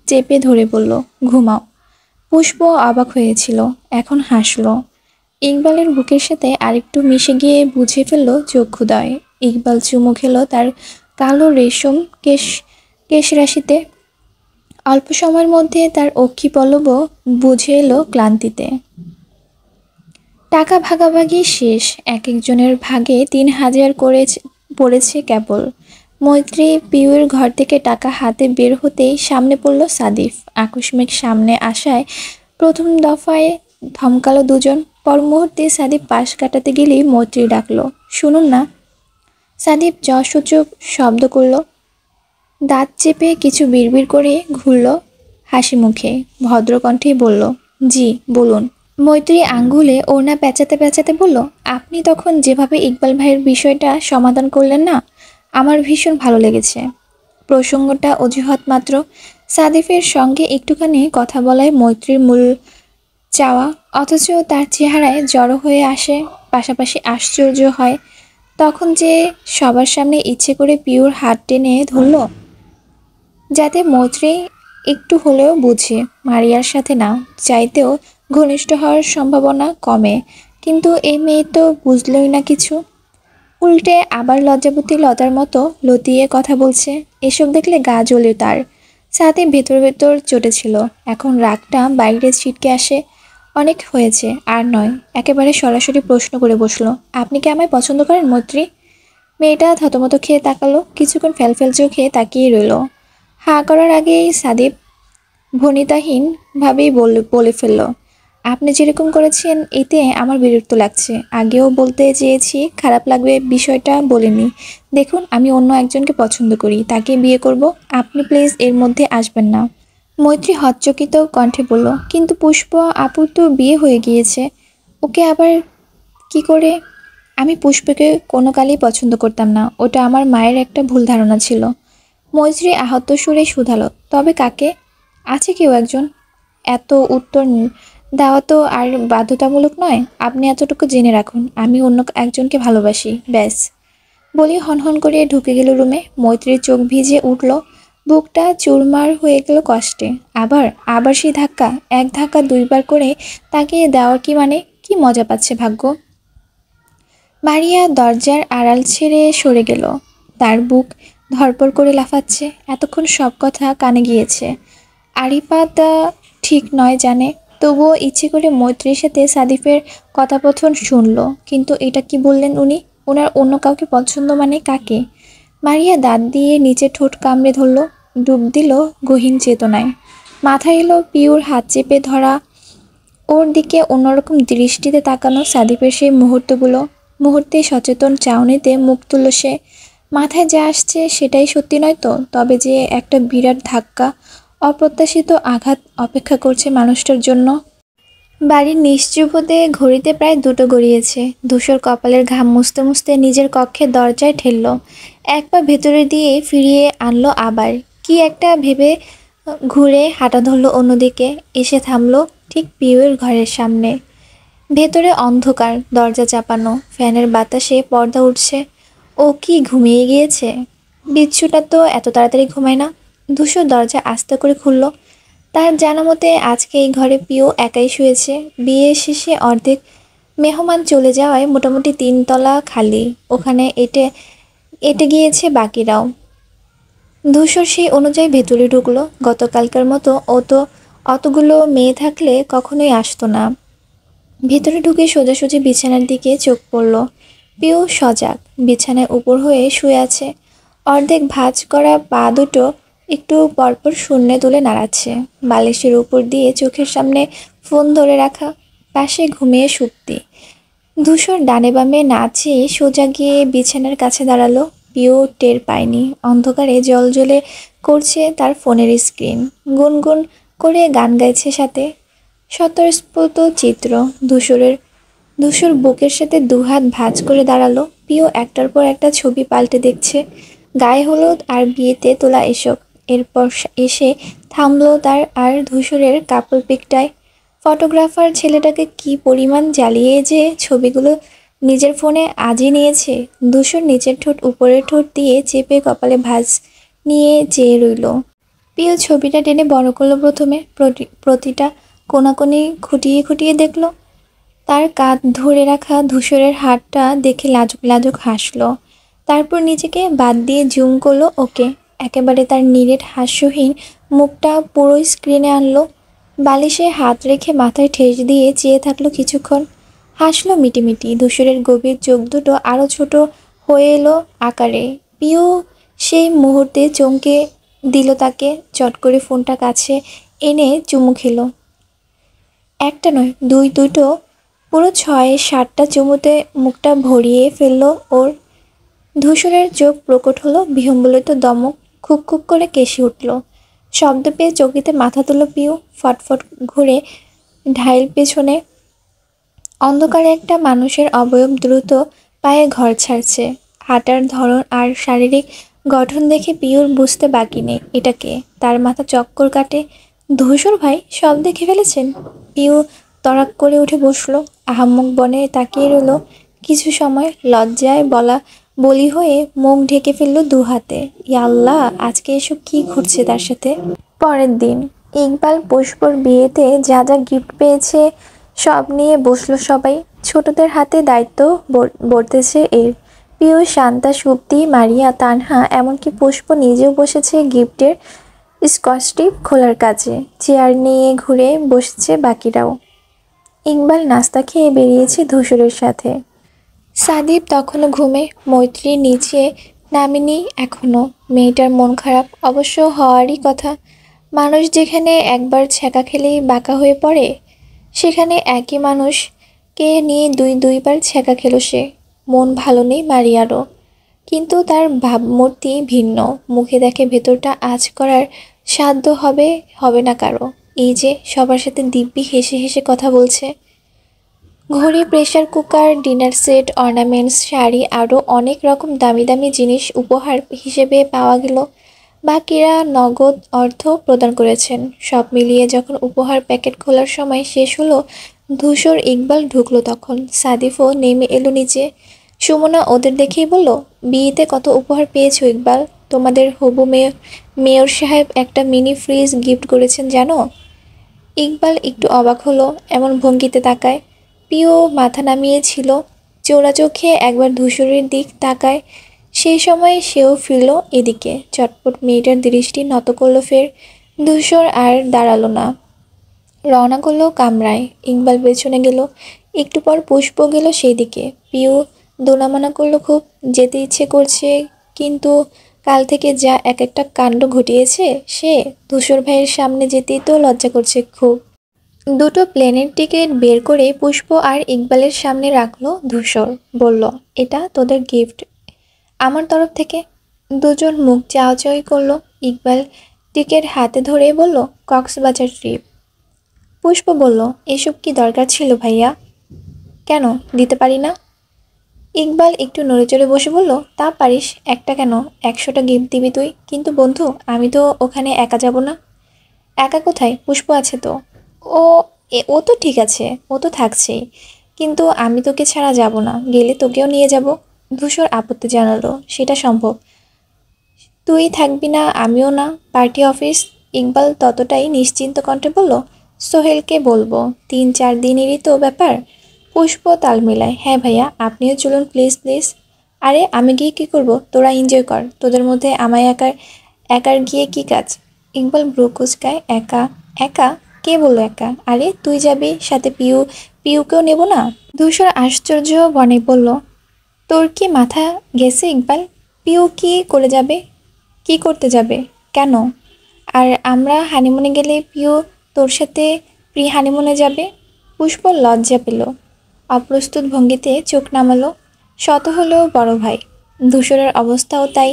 চেপে ধরে বলল, ঘুমাও। পুষ্প অবাক হয়েছিল, এখন হাসলো। ইকবালের বুকের সাথে আরেকটু মিশে গিয়ে বুঝে ফেলল চক্ষুদয়। ইকবাল চুমু খেলো তার কালো রেশম কেশরাশিতে। অল্প সময়ের মধ্যে তার অক্ষি পল্লবও বুঝে এলো ক্লান্তিতে। টাকা ভাগাভাগি শেষ। এক একজনের ভাগে 3,000 করে পড়েছে কেবল। মৈত্রী পিউর ঘর থেকে টাকা হাতে বের হতেই সামনে পড়ল সাদিফ। আকস্মিক সামনে আসায় প্রথম দফায় ধমকালো দুজন। পর মুহূর্তে সাদীপ পাশ কাটাতে গেলেই মৈত্রী ডাকলো, শুনুন না। সাদীপ যসূচক শব্দ করল, দাঁত চেপে কিছু বিড়বিড় করে ঘুরল হাসি মুখে, ভদ্রকণ্ঠেই বলল, জি বলুন। মৈত্রী আঙ্গুলে ওড়না পেঁচাতে পেঁচাতে বলল, আপনি তখন যেভাবে ইকবাল ভাইয়ের বিষয়টা সমাধান করলেন না, আমার ভীষণ ভালো লেগেছে। প্রসঙ্গটা অজুহাত মাত্র। সাদিফের সঙ্গে একটুখানি কথা বলায় মৈত্রীর মূল চাওয়া, অথচ তার চেহারায় জড়ো হয়ে আসে, পাশাপাশি আশ্চর্য হয়। তখন যে সবার সামনে ইচ্ছে করে পিওর হাত টেনে ধরল, যাতে মৈত্রী একটু হলেও বুঝে মারিয়ার সাথে না চাইতেও ঘনিষ্ঠ হওয়ার সম্ভাবনা কমে। কিন্তু এই মেয়ে তো বুঝলই না কিছু, উল্টে আবার লজ্জাবতী লতার মতো লতিয়ে কথা বলছে। এসব দেখলে গা জ্বলে তার। সাথে ভেতর ভেতর চটেছিল, এখন রাগটা বাইরে ছিটকে আসে। অনেক হয়েছে, আর নয়। একেবারে সরাসরি প্রশ্ন করে বসলো, আপনি কি আমায় পছন্দ করেন মৈত্রী? মেয়েটা থতমত খেয়ে তাকালো, কিছুক্ষণ ফেলফেল চোখে তাকিয়ে রইল। হাঁ করার আগেই সাদীপ ভনিতাহীনভাবেই বলে ফেলল, আপনি যেরকম করেছেন এতে আমার বিরক্ত লাগছে। আগেও বলতে চেয়েছি, খারাপ লাগবে বিষয়টা বলিনি। দেখুন, আমি অন্য একজনকে পছন্দ করি, তাকে বিয়ে করব। আপনি প্লিজ এর মধ্যে আসবেন না। মৈত্রী হতচকিত কণ্ঠে বলল, কিন্তু পুষ্প আপুর তো বিয়ে হয়ে গিয়েছে, ওকে আবার কি করে? আমি পুষ্পকে কোনো কালেই পছন্দ করতাম না, ওটা আমার মায়ের একটা ভুল ধারণা ছিল। মৈত্রী আহত সুরে শুধালো, তবে কাকে? আছে কেউ একজন। এত উত্তর দেওয়া তো আর বাধ্যতামূলক নয়। আপনি এতটুকু জেনে রাখুন, আমি অন্য একজনকে ভালোবাসি, ব্যাস। বলি হনহন করে ঢুকে গেল রুমে। মৈত্রীর চোখ ভিজে উঠল, বুকটা চুরমার হয়ে গেল কষ্টে। আবার আবার সেই ধাক্কা, এক ধাক্কা দুইবার করে তাকিয়ে দেওয়ার কি মানে? কি মজা পাচ্ছে ভাগ্য। মারিয়া দরজার আড়াল ছেড়ে সরে গেল। তার বুক ধড়পড় করে লাফাচ্ছে। এতক্ষণ সব কথা কানে গিয়েছে। আড়িপাতা ঠিক নয় জানে, তবুও ইচ্ছে করে মৈত্রীর সাথে সাদিফের কথাপথন শুনল। কিন্তু এটা কি বললেন উনি? ওনার অন্য কাউকে পছন্দ মানে কাকে? মারিয়া দাঁত দিয়ে নিচে ঠোঁট কামড়ে ধরল, ডুব দিল গহীন চেতনায়। মাথায় এলো পিওর হাত চেপে ধরা, ওর দিকে অন্যরকম দৃষ্টিতে তাকানো সাদিফের সেই মুহূর্তেই সচেতন চাউনিতে মুখ তুলল সে। মাথায় যা আসছে সেটাই সত্যি নয় তো? তবে যে একটা বিরাট ধাক্কা, অপ্রত্যাশিত আঘাত অপেক্ষা করছে মানুষটার জন্য। বাড়ির নিশ্চুপতে ঘড়িতে প্রায় 2টো গড়িয়েছে। ধূসর কপালের ঘাম মুছতে মুছতে নিজের কক্ষের দরজায় ঠেলল। এক পা ভেতরে দিয়ে ফিরিয়ে আনলো আবার। কি একটা ভেবে ঘুরে হাঁটা ধরল অন্যদিকে, এসে থামলো ঠিক পিউয়ের ঘরের সামনে। ভেতরে অন্ধকার, দরজা চাপানো, ফ্যানের বাতাসে পর্দা উঠছে। ও কি ঘুমিয়ে গিয়েছে? বিচ্ছুটা তো এত তাড়াতাড়ি ঘুমায় না। ধূসর দরজা আস্তে করে খুলল। তার জানা মতে আজকে এই ঘরে পিও একাই শুয়েছে। বিয়ে শেষে অর্ধেক মেহমান চলে যাওয়ায় মোটামুটি 3 তলা খালি। ওখানে এটে এটে গিয়েছে বাকিরাও। ধূসর সেই অনুযায়ী ভেতরে ঢুকলো। গতকালকার মতো অতগুলো মেয়ে থাকলে কখনোই আসতো না। ভেতরে ঢুকে সোজাসুজি বিছানার দিকে চোখ পড়ল। পিউ সজাগ, বিছানায় উপর হয়ে শুয়ে আছে। অর্ধেক ভাঁজ করা পা দুটো একটু পরপর শূন্যে তুলে নাড়াচ্ছে। বালিশের উপর দিয়ে চোখের সামনে ফোন ধরে রাখা, পাশে ঘুমিয়ে সুপ্তি। ধূসর ডানে বামে না চেয়ে সোজা গিয়ে বিছানার কাছে দাঁড়ালো। পিউ টের পায়নি অন্ধকারে জ্বলে করছে তার ফোনের স্ক্রিন। গুনগুন করে গান গাইছে সাথে। স্বতঃস্ফূর্ত চিত্র। ধূসর বুকের সাথে দুহাত ভাঁজ করে দাঁড়ালো। পিও একটার পর একটা ছবি পাল্টে দেখছে, গায়ে হলুদ আর বিয়েতে তোলা এসব। এরপর এসে থামলো তার আর ধূসরের কাপল পিকটায়। ফটোগ্রাফার ছেলেটাকে কি পরিমাণ জ্বালিয়ে যে ছবিগুলো নিজের ফোনে আজই নিয়েছে। ধূসর নিচের ঠোঁট উপরের ঠোঁট দিয়ে চেপে কপালে ভাঁজ নিয়ে চেয়ে রইল। পিও ছবিটা টেনে বড় করলো প্রথমে, প্রতিটা কোনাকুনি খুঁটিয়ে খুঁটিয়ে দেখল। তার কাঁধ ধরে রাখা ধূসরের হাতটা দেখে লাজুক লাজুক হাসলো। তারপর নিজেকে বাদ দিয়ে জুম করলো ওকে। একেবারে তার নিরেট হাস্যহীন মুখটা পুরো স্ক্রিনে আনলো। বালিশে হাত রেখে মাথায় ঠেস দিয়ে চেয়ে থাকলো কিছুক্ষণ। হাসলো মিটিমিটি। ধূসরের গভীর চোখ দুটো আরও ছোট হয়ে এলো আকারে। পিও সেই মুহূর্তে চমকে দিল তাকে। চট করে ফোনটা কাছে এনে চুমু খেলো। একটা নয়, দুটো, পুরো 6-7টা চুমুতে মুখটা ভরিয়ে ফেললো ওর। ধূসরের চোখ প্রকট হলো, বিহম্বলিত দমক খুব খুব করে কেশে উঠল। শব্দ পেয়ে চকিতে মাথা তুলো পিউ, ফটফট ঘুরে ঢাইল পেছনে। অন্ধকারে একটা মানুষের অবয়ব দ্রুত পায়ে ঘর ছাড়ছে। হাঁটার ধরন আর শারীরিক গঠন দেখে পিউর বুঝতে বাকি নেই এটা কে। তার মাথা চক্কর কাটে। ধূসর ভাই সব দেখে ফেলেছেন? পিউ তড়াক করে উঠে বসলো, আহাম্মক বনে তাকিয়ে রইল কিছু সময়। লজ্জায় বলি হয়ে মুখ ঢেকে ফেললো দু হাতে। ইয়াল্লাহ, আজকে এসব কি ঘটছে তার সাথে? পরের দিন ইকবাল পুষ্পর বিয়েতে যা যা গিফট পেয়েছে সব নিয়ে বসলো সবাই। ছোটদের হাতে দায়িত্ব বর্তেছে এর। প্রিয়, শান্তা, সুপ্তি, মারিয়া, তানহা, এমনকি পুষ্প নিজেও বসেছে গিফটের স্কচটি খোলার কাজে। চেয়ার নিয়ে ঘুরে বসছে বাকিরাও। ইকবাল নাস্তা খেয়ে বেরিয়েছে ধূসরের সাথে। সাদীপ তখনও ঘুমে, মৈত্রী নিচে নামেনি এখনো। মেয়েটার মন খারাপ অবশ্য হওয়ারই কথা। মানুষ যেখানে একবার ছ্যাঁকা খেলেই বাঁকা হয়ে পড়ে, সেখানে একই মানুষকে নিয়ে দুইবার ছ্যাঁকা খেলো সে। মন ভালো নেই মারিয়ারও, কিন্তু তার ভাবমূর্তি ভিন্ন। মুখে দেখে ভেতরটা আঁচ করার সাধ্য হবে না কারো। এই যে সবার সাথে দিব্যি হেসে হেসে কথা বলছে। ঘড়ি, pressure cooker, dinner set, ornaments, sari, আরও অনেক রকম দামি দামি জিনিস উপহার হিসেবে পাওয়া গেল। বাকিরা নগদ অর্থ প্রদান করেছেন। সব মিলিয়ে যখন উপহার প্যাকেট খোলার সময় শেষ হলো, ধূসর ইকবাল ঢুকলো তখন। সাদিফও নেমে এলো নিচে। সুমনা ওদের দেখেই বলল, বিয়েতে কত উপহার পেয়েছো ইকবাল? তোমাদের হবু মেয়র সাহেব একটা মিনি ফ্রিজ গিফট করেছেন জানো? ইকবাল একটু অবাক হলো এমন ভঙ্গিতে তাকায়। পিও মাথা নামিয়েছিল, চোরা চোখে একবার ধূসরের দিক তাকায়। সেই সময় সেও ফিরল এদিকে। চটপট মেয়েটার দৃষ্টি নত করলো ফের। ধূসর আর দাঁড়ালো না, রওনা করলো কামরায়। ইকবাল পেছনে গেল। একটু পর পুষ্প গেল সেই দিকে। পিউ দোনামানা করলো খুব, যেতে ইচ্ছে করছে, কিন্তু কাল থেকে যা এক একটা কাণ্ড ঘটিয়েছে সে, ধূসর ভাইয়ের সামনে যেতেই তো লজ্জা করছে খুব। দুটো প্লেনের টিকিট বের করে পুষ্প আর ইকবালের সামনে রাখলো ধূসর। বলল, এটা তোদের গিফট আমার তরফ থেকে। দুজন মুখ চাওয়াচাওয়ি করলো। ইকবাল টিকিট হাতে ধরে বলল, কক্সবাজার ট্রিপ। পুষ্প বলল, এসব কি দরকার ছিল ভাইয়া? কেন দিতে পারি না? ইকবাল একটু নড়েচড়ে বসে বলল, তা পারিস, একটা কেন, 100টা গিফট দিবি তুই। কিন্তু বন্ধু, আমি তো ওখানে একা যাব না। একা কোথায়, পুষ্প আছে তো। ও ও তো ঠিক আছে, ও তো থাকছেই, কিন্তু আমি তোকে ছাড়া যাব না, গেলে তোকেও নিয়ে যাব। ধূসর আপত্তি জানালো, সেটা সম্ভব, তুই থাকবি না আমিও না, পার্টি অফিস। ইকবাল ততটাই নিশ্চিন্ত কণ্ঠে বলল, সোহেলকে বলবো, 3-4 দিনেরই তো ব্যাপার। পুষ্প তাল মিলায়, হ্যাঁ ভাইয়া, আপনিও চলুন প্লিজ প্লিজ। আরে আমি গিয়ে কী করব, তোরা এনজয় কর, তোদের মধ্যে আমায় একার গিয়ে কী কাজ? ইকবাল ব্রু কুচকায়, একা? একা? কে বললো একা? আরে তুই যাবি সাথে, পিউকেও নেব না? ধূসর আশ্চর্য বনে বলল, তোর কি মাথা গেছে ইকবাল? পিউ কি করে যাবে? কি করতে যাবে? কেন? আর আমরা হানিমুনে গেলে পিউ তোর সাথে প্রি হানিমুনে যাবে। পুষ্প লজ্জা পেল, অপ্রস্তুত ভঙ্গিতে চোখ নামালো। শত হলেও বড় ভাই। ধূসরের অবস্থাও তাই।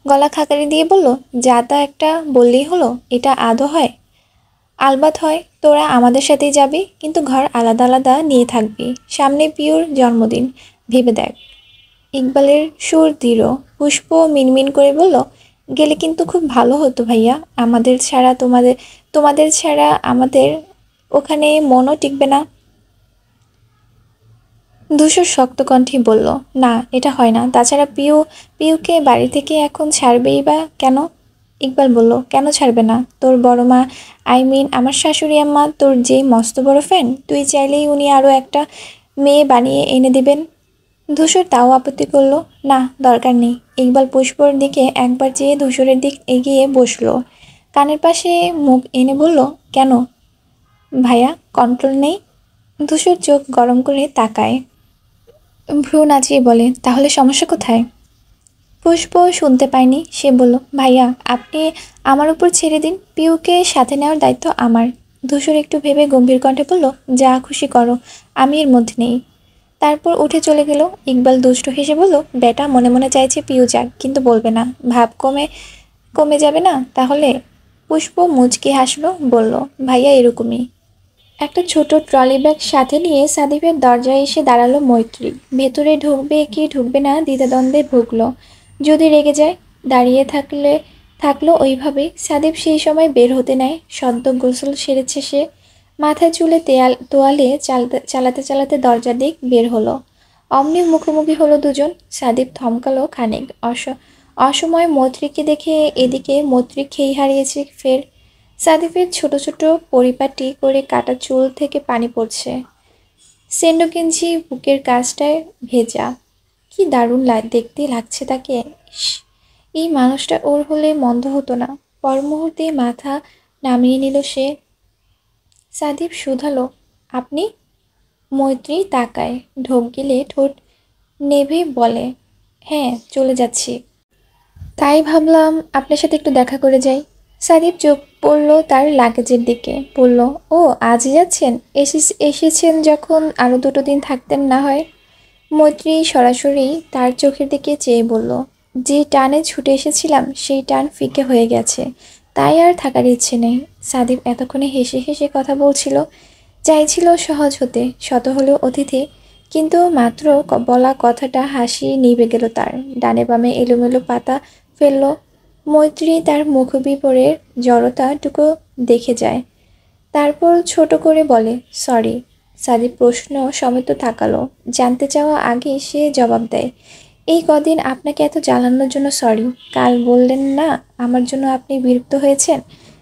গলা খাকারি দিয়ে বলল, যা তা একটা বললেই হলো, এটা আদৌ হয়? আলবাত হয়, তোরা আমাদের সাথেই যাবি, কিন্তু ঘর আলাদা আলাদা নিয়ে থাকবি। সামনে পিউর জন্মদিন, ভেবে দেখ। ইকবালের সুর দৃঢ়। পুষ্প মিনমিন করে বলল, গেলে কিন্তু খুব ভালো হতো ভাইয়া, তোমাদের ছাড়া আমাদের ওখানে মনও টিকবে না। ধূসর শক্ত কণ্ঠে বলল, না এটা হয় না, তাছাড়া পিউকে বাড়ি থেকে এখন ছাড়বেই বা কেন? ইকবাল বলল, কেন ছাড়বে না? তোর বড় মা, আমার শাশুড়ি আম্মা তোর যেই মস্ত বড় ফ্যান, তুই চাইলেই উনি আরও একটা মেয়ে বানিয়ে এনে দিবেন। ধূসর তাও আপত্তি করলো, না দরকার নেই। ইকবাল পুষ্পর দিকে একবার চেয়ে ধূসরের দিক এগিয়ে বসলো, কানের পাশে মুখ এনে বলল, কেন ভাইয়া, কন্ট্রোল নেই? ধূসর চোখ গরম করে তাকায়, ভ্রু নাচিয়ে বলে, তাহলে সমস্যা কোথায়? পুষ্প শুনতে পায়নি, সে বলল, ভাইয়া আপনি আমার উপর ছেড়ে দিন, পিউকে সাথে নেওয়ার দায়িত্ব আমার। ধূসর একটু ভেবে গম্ভীর কণ্ঠে বলল, যা খুশি করো, আমি এর মধ্যে নেই। তারপর উঠে চলে গেল। ইকবাল দুষ্ট হেসে বলল, বেটা মনে মনে চাইছে পিউ যাক, কিন্তু বলবে না, ভাব কমে কমে যাবে না তাহলে। পুষ্প মুচকি হাসলো, বলল, ভাইয়া এরকমই। একটা ছোট ট্রলি ব্যাগ সাথে নিয়ে সাদিফের দরজায় এসে দাঁড়ালো মৈত্রী। ভেতরে ঢুকবে কি ঢুকবে না দ্বিধাদ্বন্দ্বে ভুগলো। যদি রেগে যায়। থাকলো ওইভাবেই। সাদিফ সেই সময় বের হতে নেয়। সদ্য গোসল সেরেছে সে। মাথায় চুলে তোয়ালে চালাতে চালাতে দরজার দিক বের হলো। অমনি মুখোমুখি হলো দুজন। সাদিফ থমকালো খানিক। অসময়ে মৈত্রীকে দেখে এদিকে মৈত্রী খেই হারিয়েছে ফের। সাদিফের ছোট ছোট পরিপাটি করে কাটা চুল থেকে পানি পড়ছে। সেন্ডো গেঞ্জি বুকের কাছটায় ভেজা। কি দারুণ দেখতে লাগছে তাকে। ইস, এই মানুষটা ওর হলে মন্দ হতো না। পর মুহূর্তে মাথা নামিয়ে নিল সে। সাদিফ শুধালো, আপনি? মৈত্রী তাকায়। ঢোক গিলে ঠোঁট নেভে বলে, হ্যাঁ চলে যাচ্ছি। তাই ভাবলাম আপনার সাথে একটু দেখা করে যাই। সাদিফ চোখ পড়ল তার লাগেজের দিকে। বলল, ও আজই যাচ্ছেন? এসেছেন যখন আরও 2 দিন থাকতেন না হয়। মৈত্রী সরাসরি তার চোখের দিকে চেয়ে বলল, যে টানে ছুটে এসেছিলাম সেই টান ফিকে হয়ে গেছে, তাই আর থাকার ইচ্ছে নেই। সাদিফ এতক্ষণে হেসে হেসে কথা বলছিল। চাইছিল সহজ হতে, শত হলেও অতিথি। কিন্তু মাত্র বলা কথাটা হাসি নিভে গেল তার। ডানে বামে এলোমেলো পাতা ফেলল। মৈত্রী তার মুখবিবরের জড়তাটুকু দেখে যায়। তারপর ছোট করে বলে, সরি। সাদিপ প্রশ্ন সমেত তাকালো। জানতে চাওয়া আগে সে জবাব দেয়, এই কদিন আপনাকে এত জ্বালানোর জন্য সরি। কাল বললেন না আমার জন্য আপনি বিরক্ত হয়েছেন,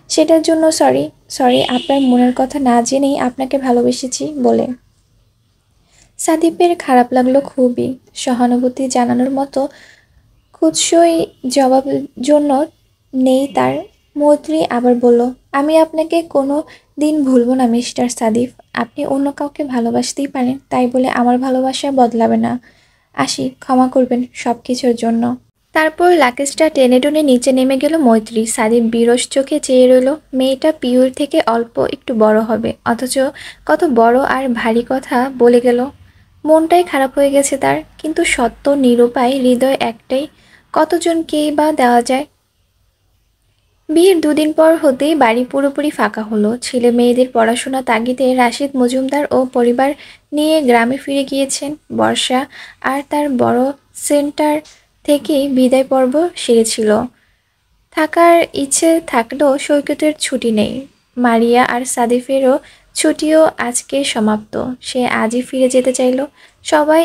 সেটার জন্য সরি। সরি আপনার মনের কথা না জেনেই আপনাকে ভালোবেসেছি বলে। সাদিপের খারাপ লাগলো খুবই। সহানুভূতি জানানোর মতো কুৎসই জবাব জন্য নেই তার। মৈত্রী আবার বলল, আমি আপনাকে কোনো দিন ভুলবো না মিস্টার সাদিফ। আপনি অন্য কাউকে ভালোবাসতেই পারেন, তাই বলে আমার ভালোবাসা বদলাবে না। আসি, ক্ষমা করবেন সব কিছুর জন্য। তারপর লাগেজটা টেনে টুনে নিচে নেমে গেল মৈত্রী। সাদিফ বিরস চোখে চেয়ে রইল। মেয়েটা পিউর থেকে অল্প একটু বড় হবে, অথচ কত বড় আর ভারী কথা বলে গেল। মনটাই খারাপ হয়ে গেছে তার। কিন্তু সত্য নিরুপায় হৃদয় একটাই, কতজনকেই বা দেওয়া যায়। বিয়ের 2 দিন পর হতেই বাড়ি পুরোপুরি ফাঁকা হলো। ছেলে মেয়েদের পড়াশোনা তাগিদে রাশিদ মজুমদার ও পরিবার নিয়ে গ্রামে ফিরে গিয়েছেন। বর্ষা আর তার বড় সেন্টার থেকেই বিদায় পর্ব সেরেছিল। থাকার ইচ্ছে থাকলেও সৈকতের ছুটি নেই। মারিয়া আর সাদিফেরও ছুটিও আজকে সমাপ্ত। সে আজই ফিরে যেতে চাইল। সবাই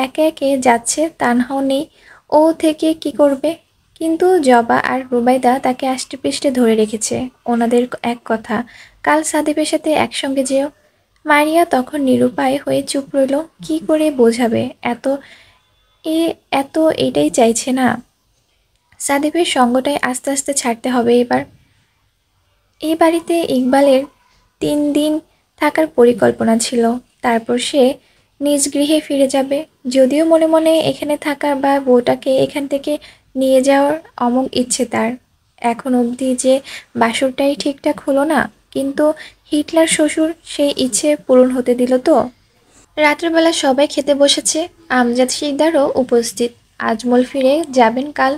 একে একে যাচ্ছে, তানহাও নেই। ও থেকে কি করবে? কিন্তু জবা আর রুবাইদা তাকে আষ্টেপৃষ্ঠে ধরে রেখেছে। ওনাদের এক কথা, কাল সাদিফের সাথে একসঙ্গে যেও। মারিয়া তখন নিরুপায় হয়ে চুপ রইল। কি করে বোঝাবে? এ এত এটাই চাইছে না। সাদিফের সঙ্গটাই আস্তে আস্তে ছাড়তে হবে এবার। এই বাড়িতে ইকবালের 3 দিন থাকার পরিকল্পনা ছিল। তারপর সে নিজ গৃহে ফিরে যাবে। যদিও মনে মনে এখানে থাকা বা বউটাকে এখান থেকে নিয়ে যাওয়ার অমোঘ ইচ্ছে তার। এখন অবধি যে বাসরটাই ঠিকঠাক হলো না, কিন্তু হিটলার শ্বশুর সেই ইচ্ছে পূরণ হতে দিল তো। রাত্রেবেলা সবাই খেতে বসেছে। আমজাদ শিকদারও উপস্থিত। আজমল ফিরে যাবেন কাল।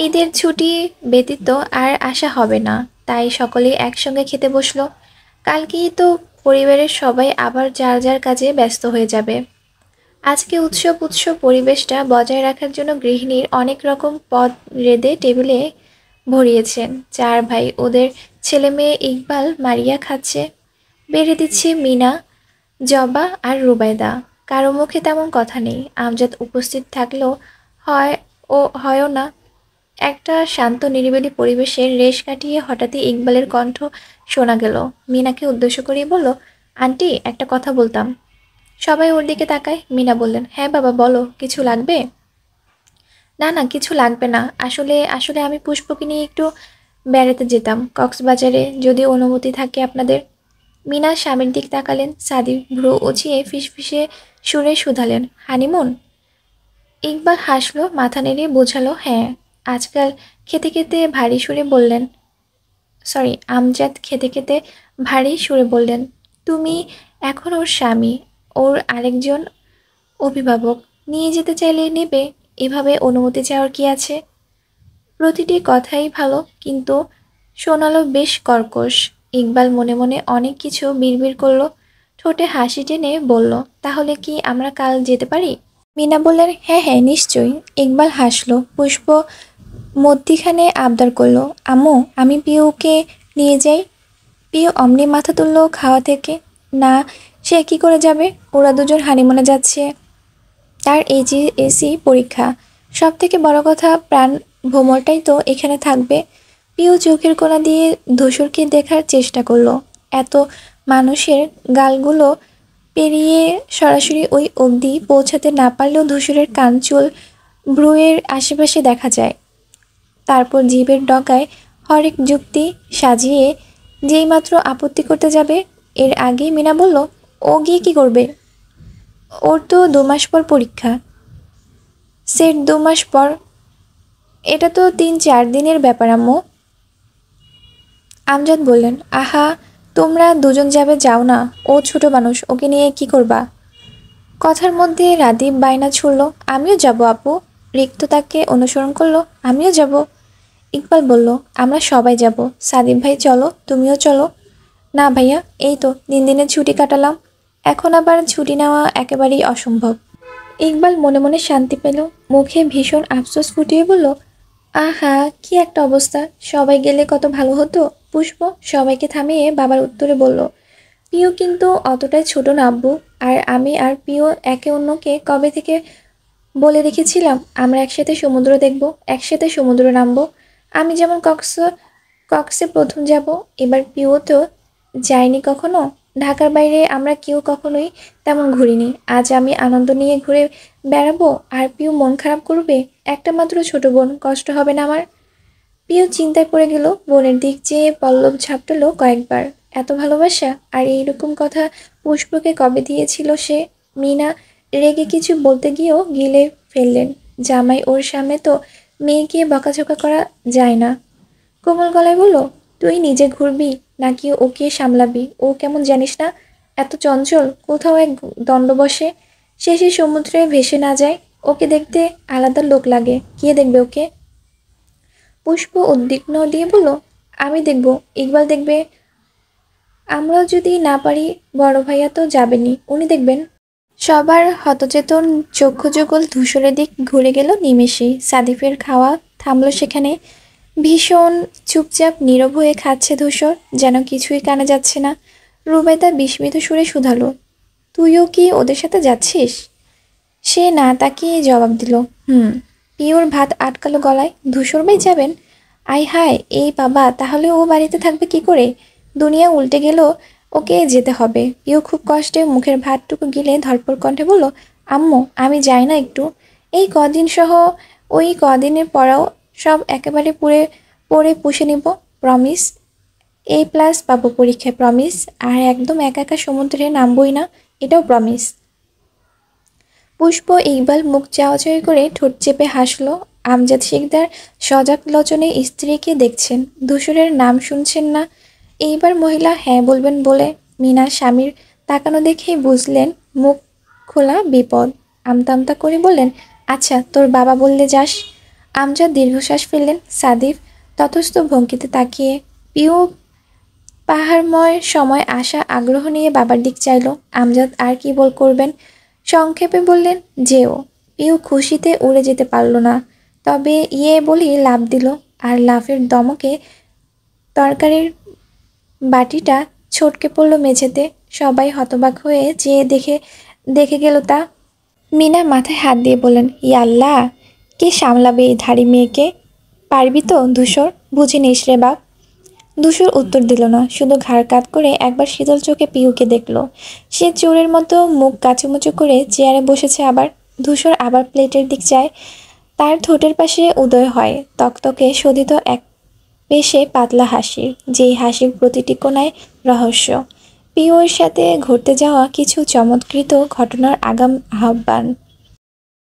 ঈদের ছুটি ব্যতীত আর আসা হবে না, তাই সকলেই একসঙ্গে খেতে বসলো। কালকেই তো পরিবারের সবাই আবার যার যার কাজে ব্যস্ত হয়ে যাবে। আজকে উৎসব পরিবেশটা বজায় রাখার জন্য গৃহিণীর অনেক রকম পদ রেঁধে টেবিলে ভরিয়েছেন। 4 ভাই, ওদের ছেলে মেয়ে ইকবাল মারিয়া খাচ্ছে। বেড়ে দিচ্ছে মিনা, জবা আর রুবাইদা। কারো মুখে তেমন কথা নেই। আমজাদ উপস্থিত থাকলেও হয়ও না। একটা শান্ত নিরিবিলি পরিবেশের রেশ কাটিয়ে হঠাৎই ইকবালের কণ্ঠ শোনা গেল। মিনাকে উদ্দেশ্য করেই বলল, আন্টি একটা কথা বলতাম। সবাই ওর দিকে তাকায়। মিনা বললেন, হ্যাঁ বাবা বলো, কিছু লাগবে? না না কিছু লাগবে না, আসলে আসলে আমি পুষ্পকে নিয়ে একটু বেড়াতে যেতাম কক্সবাজারে, যদি অনুমতি থাকে আপনাদের। মিনা স্বামীর দিক তাকালেন। সাদিফ ভ্রু উঁচিয়ে ফিসফিসে সুরে শুধালেন, হানিমুন? ইকবাল হাসলো, মাথা নেড়ে বোঝালো হ্যাঁ। আজকাল খেতে খেতে ভারী সুরে বললেন, আমজাদ খেতে খেতে ভারী সুরে বললেন, তুমি এখন ওর স্বামী, ওর আরেকজন অভিভাবক। নিয়ে যেতে চাইলে নেবে, এভাবে অনুমতি চাওয়ার কি আছে? প্রতিটি কথাই ভালো, কিন্তু শোনালো বেশ কর্কশ। ইকবাল মনে মনে অনেক কিছু বিড়বিড় করলো। ঠোঁটে হাসি টেনে বলল, তাহলে কি আমরা কাল যেতে পারি? মিনা বললেন, হ্যাঁ হ্যাঁ নিশ্চয়ই। ইকবাল হাসলো। পুষ্প মধ্যিখানে আবদার করলো, আম্মু আমি পিউকে নিয়ে যাই। পিউ অমনি মাথা তুললো খাওয়া থেকে। না, সে কি করে যাবে? ওরা দুজন হানিমুনে যাচ্ছে। তার এসি পরীক্ষা। সব থেকে বড় কথা, প্রাণ ভ্রমরটাই তো এখানে থাকবে। পিউ চোখের কোণা দিয়ে ধূসরকে দেখার চেষ্টা করলো। এত মানুষের গালগুলো পেরিয়ে সরাসরি ওই অবধি পৌঁছাতে না পারলেও ধূসরের কান, চুল, ভ্রুয়ের আশেপাশে দেখা যায়। তারপর জিভের ডগায় হরেক যুক্তি সাজিয়ে যেইমাত্র আপত্তি করতে যাবে, এর আগেই মিনা বলল, ও গিয়ে কি করবে? ওর তো 2 মাস পর পরীক্ষা। সেট 2 মাস পর? এটা তো 3-4 দিনের ব্যাপার আম্মু। আমজাদ বললেন, আহা, তোমরা দুজন যাবে, যাও না। ও ছোট মানুষ, ওকে নিয়ে কি করবা? কথার মধ্যে রাদীপ বায়না ছুড়ল, আমিও যাব আপু। রিক্ত তাকে অনুসরণ করলো, আমিও যাব। ইকবাল বলল, আমরা সবাই যাব। সাদিক ভাই চলো, তুমিও চলো। না ভাইয়া, এই তো 3 দিনের ছুটি কাটালাম, এখন আবার ছুটি নেওয়া একেবারেই অসম্ভব। ইকবাল মনে মনে শান্তি পেল। মুখে ভীষণ আফসোস ফুটিয়ে বলল, আহা, কি একটা অবস্থা! সবাই গেলে কত ভালো হতো। পুষ্প সবাইকে থামিয়ে বাবার উত্তরে বলল, পিও কিন্তু অতটাই ছোট না আব্বু। আর আমি আর পিও একে অন্যকে কবে থেকে বলে রেখেছিলাম আমরা একসাথে সমুদ্র দেখব, একসাথে সমুদ্র নামবো। আমি যেমন কক্সে প্রথম যাব, এবার পিও তো যায়নি কখনো। ঢাকার বাইরে আমরা কেউ কখনোই তেমন ঘুরিনি। আজ আমি আনন্দ নিয়ে ঘুরে বেড়াবো আর পিউ মন খারাপ করবে? একটা মাত্র ছোট বোন, কষ্ট হবে না আমার? পিউ চিন্তায় পড়ে গেল। বোনের দিক চেয়ে পল্লব ঝাপটালো কয়েকবার। এত ভালোবাসা! আর এইরকম কথা পুষ্পকে কবে দিয়েছিল সে? মিনা রেগে কিছু বলতে গিয়েও গিলে ফেললেন। জামাই ওর সামনে তো মেয়েকে বকাঝকা করা যায় না। কোমল গলায় বলল, তুই নিজে ঘুরবি নাকি ওকে সামলাবি? ও কেমন জানিস না, এত চঞ্চল, কোথাও এক দণ্ড বসে, শেষে সমুদ্রে ভেসে না যায়। ওকে দেখতে আলাদা লোক লাগে, কে দেখবে ওকে? পুষ্প উদ্বিগ্ন দিয়ে বলল, আমি দেখব, ইকবাল দেখবে। আমরাও যদি না পারি, বড় ভাইয়া তো যাবেনই, উনি দেখবেন। সবার হতচেতন চক্ষু যুগল ধূসরের দিক ঘুরে গেল নিমেষেই। সাদিফের খাওয়া থামলো সেখানে। ভীষণ চুপচাপ নীরব হয়ে খাচ্ছে ধূসর, যেন কিছুই কানে যাচ্ছে না। রুবাইদা বিস্মিত সুরে শুধালো, তুইও কি ওদের সাথে যাচ্ছিস? সে না তাকিয়ে জবাব দিল, হুম। পিওর ভাত আটকালো গলায়। ধূসর ভাই যাবেন? আয় হায়, এই বাবা, তাহলে ও বাড়িতে থাকবে কি করে? দুনিয়া উল্টে গেল, ওকে যেতে হবে। পিও খুব কষ্টে মুখের ভাতটুকু গিলে ধরপড় কণ্ঠে বলল, আম্মু আমি যাই না একটু? এই কদিন সহ ওই কদিনের পরাও সব একেবারে পড়ে পুষে নিব, প্রমিস। A+ পাবো পরীক্ষায়, প্রমিস। আর একদম একা একা সমুদ্রে নামবই না, এটাও প্রমিস। পুষ্প ইকবাল মুখ চাওয়াচাওয়ি করে ঠোঁট চেপে হাসল। আমজাদ শিকদার সজাগ লোচনে স্ত্রীকে দেখছেন, ধূসরের নাম শুনছেন না। এইবার মহিলা হ্যাঁ বলবেন বলে মিনার স্বামীর তাকানো দেখেই বুঝলেন মুখ খোলা বিপদ। আমতা আমতা করে বললেন, আচ্ছা তোর বাবা বললে যাস। আমজাদ দীর্ঘশ্বাস ফেললেন। সাদিফ ততস্থ ভঙ্গিতে তাকিয়ে। পিউ পাহাড়ময় সময় আসা আগ্রহ নিয়ে বাবার দিক চাইল। আমজাদ আর কি বল করবেন, সংক্ষেপে বললেন, যেও। পিউ খুশিতে উড়ে যেতে পারল না, তবে ইয়ে বলি লাফ দিল। আর লাফের দমকে তরকারির বাটিটা ছটকে পড়ল মেঝেতে। সবাই হতবাক হয়ে চেয়ে দেখে গেল তা। মিনা মাথায় হাত দিয়ে বললেন, ইয়াল্লা, কে সামলাবে এই ধাড়ি মেয়েকে? পারবি তো ধূসর? বুঝি নিস রে বাপ। ধূসর উত্তর দিল না, শুধু ঘাড় কাত করে একবার শীতল চোখে পিউকে দেখল। সে চোরের মতো মুখ কাচুমুচু করে চেয়ারে বসেছে আবার। ধূসর আবার প্লেটের দিক চায়। তার ঠোঁটের পাশে উদয় হয় তকতকে শোধিত এক পেশে পাতলা হাসির, যেই হাসির প্রতিটি কোণায় রহস্য। পিউর সাথে ঘটতে যাওয়া কিছু চমৎকৃত ঘটনার আগাম আহ্বান।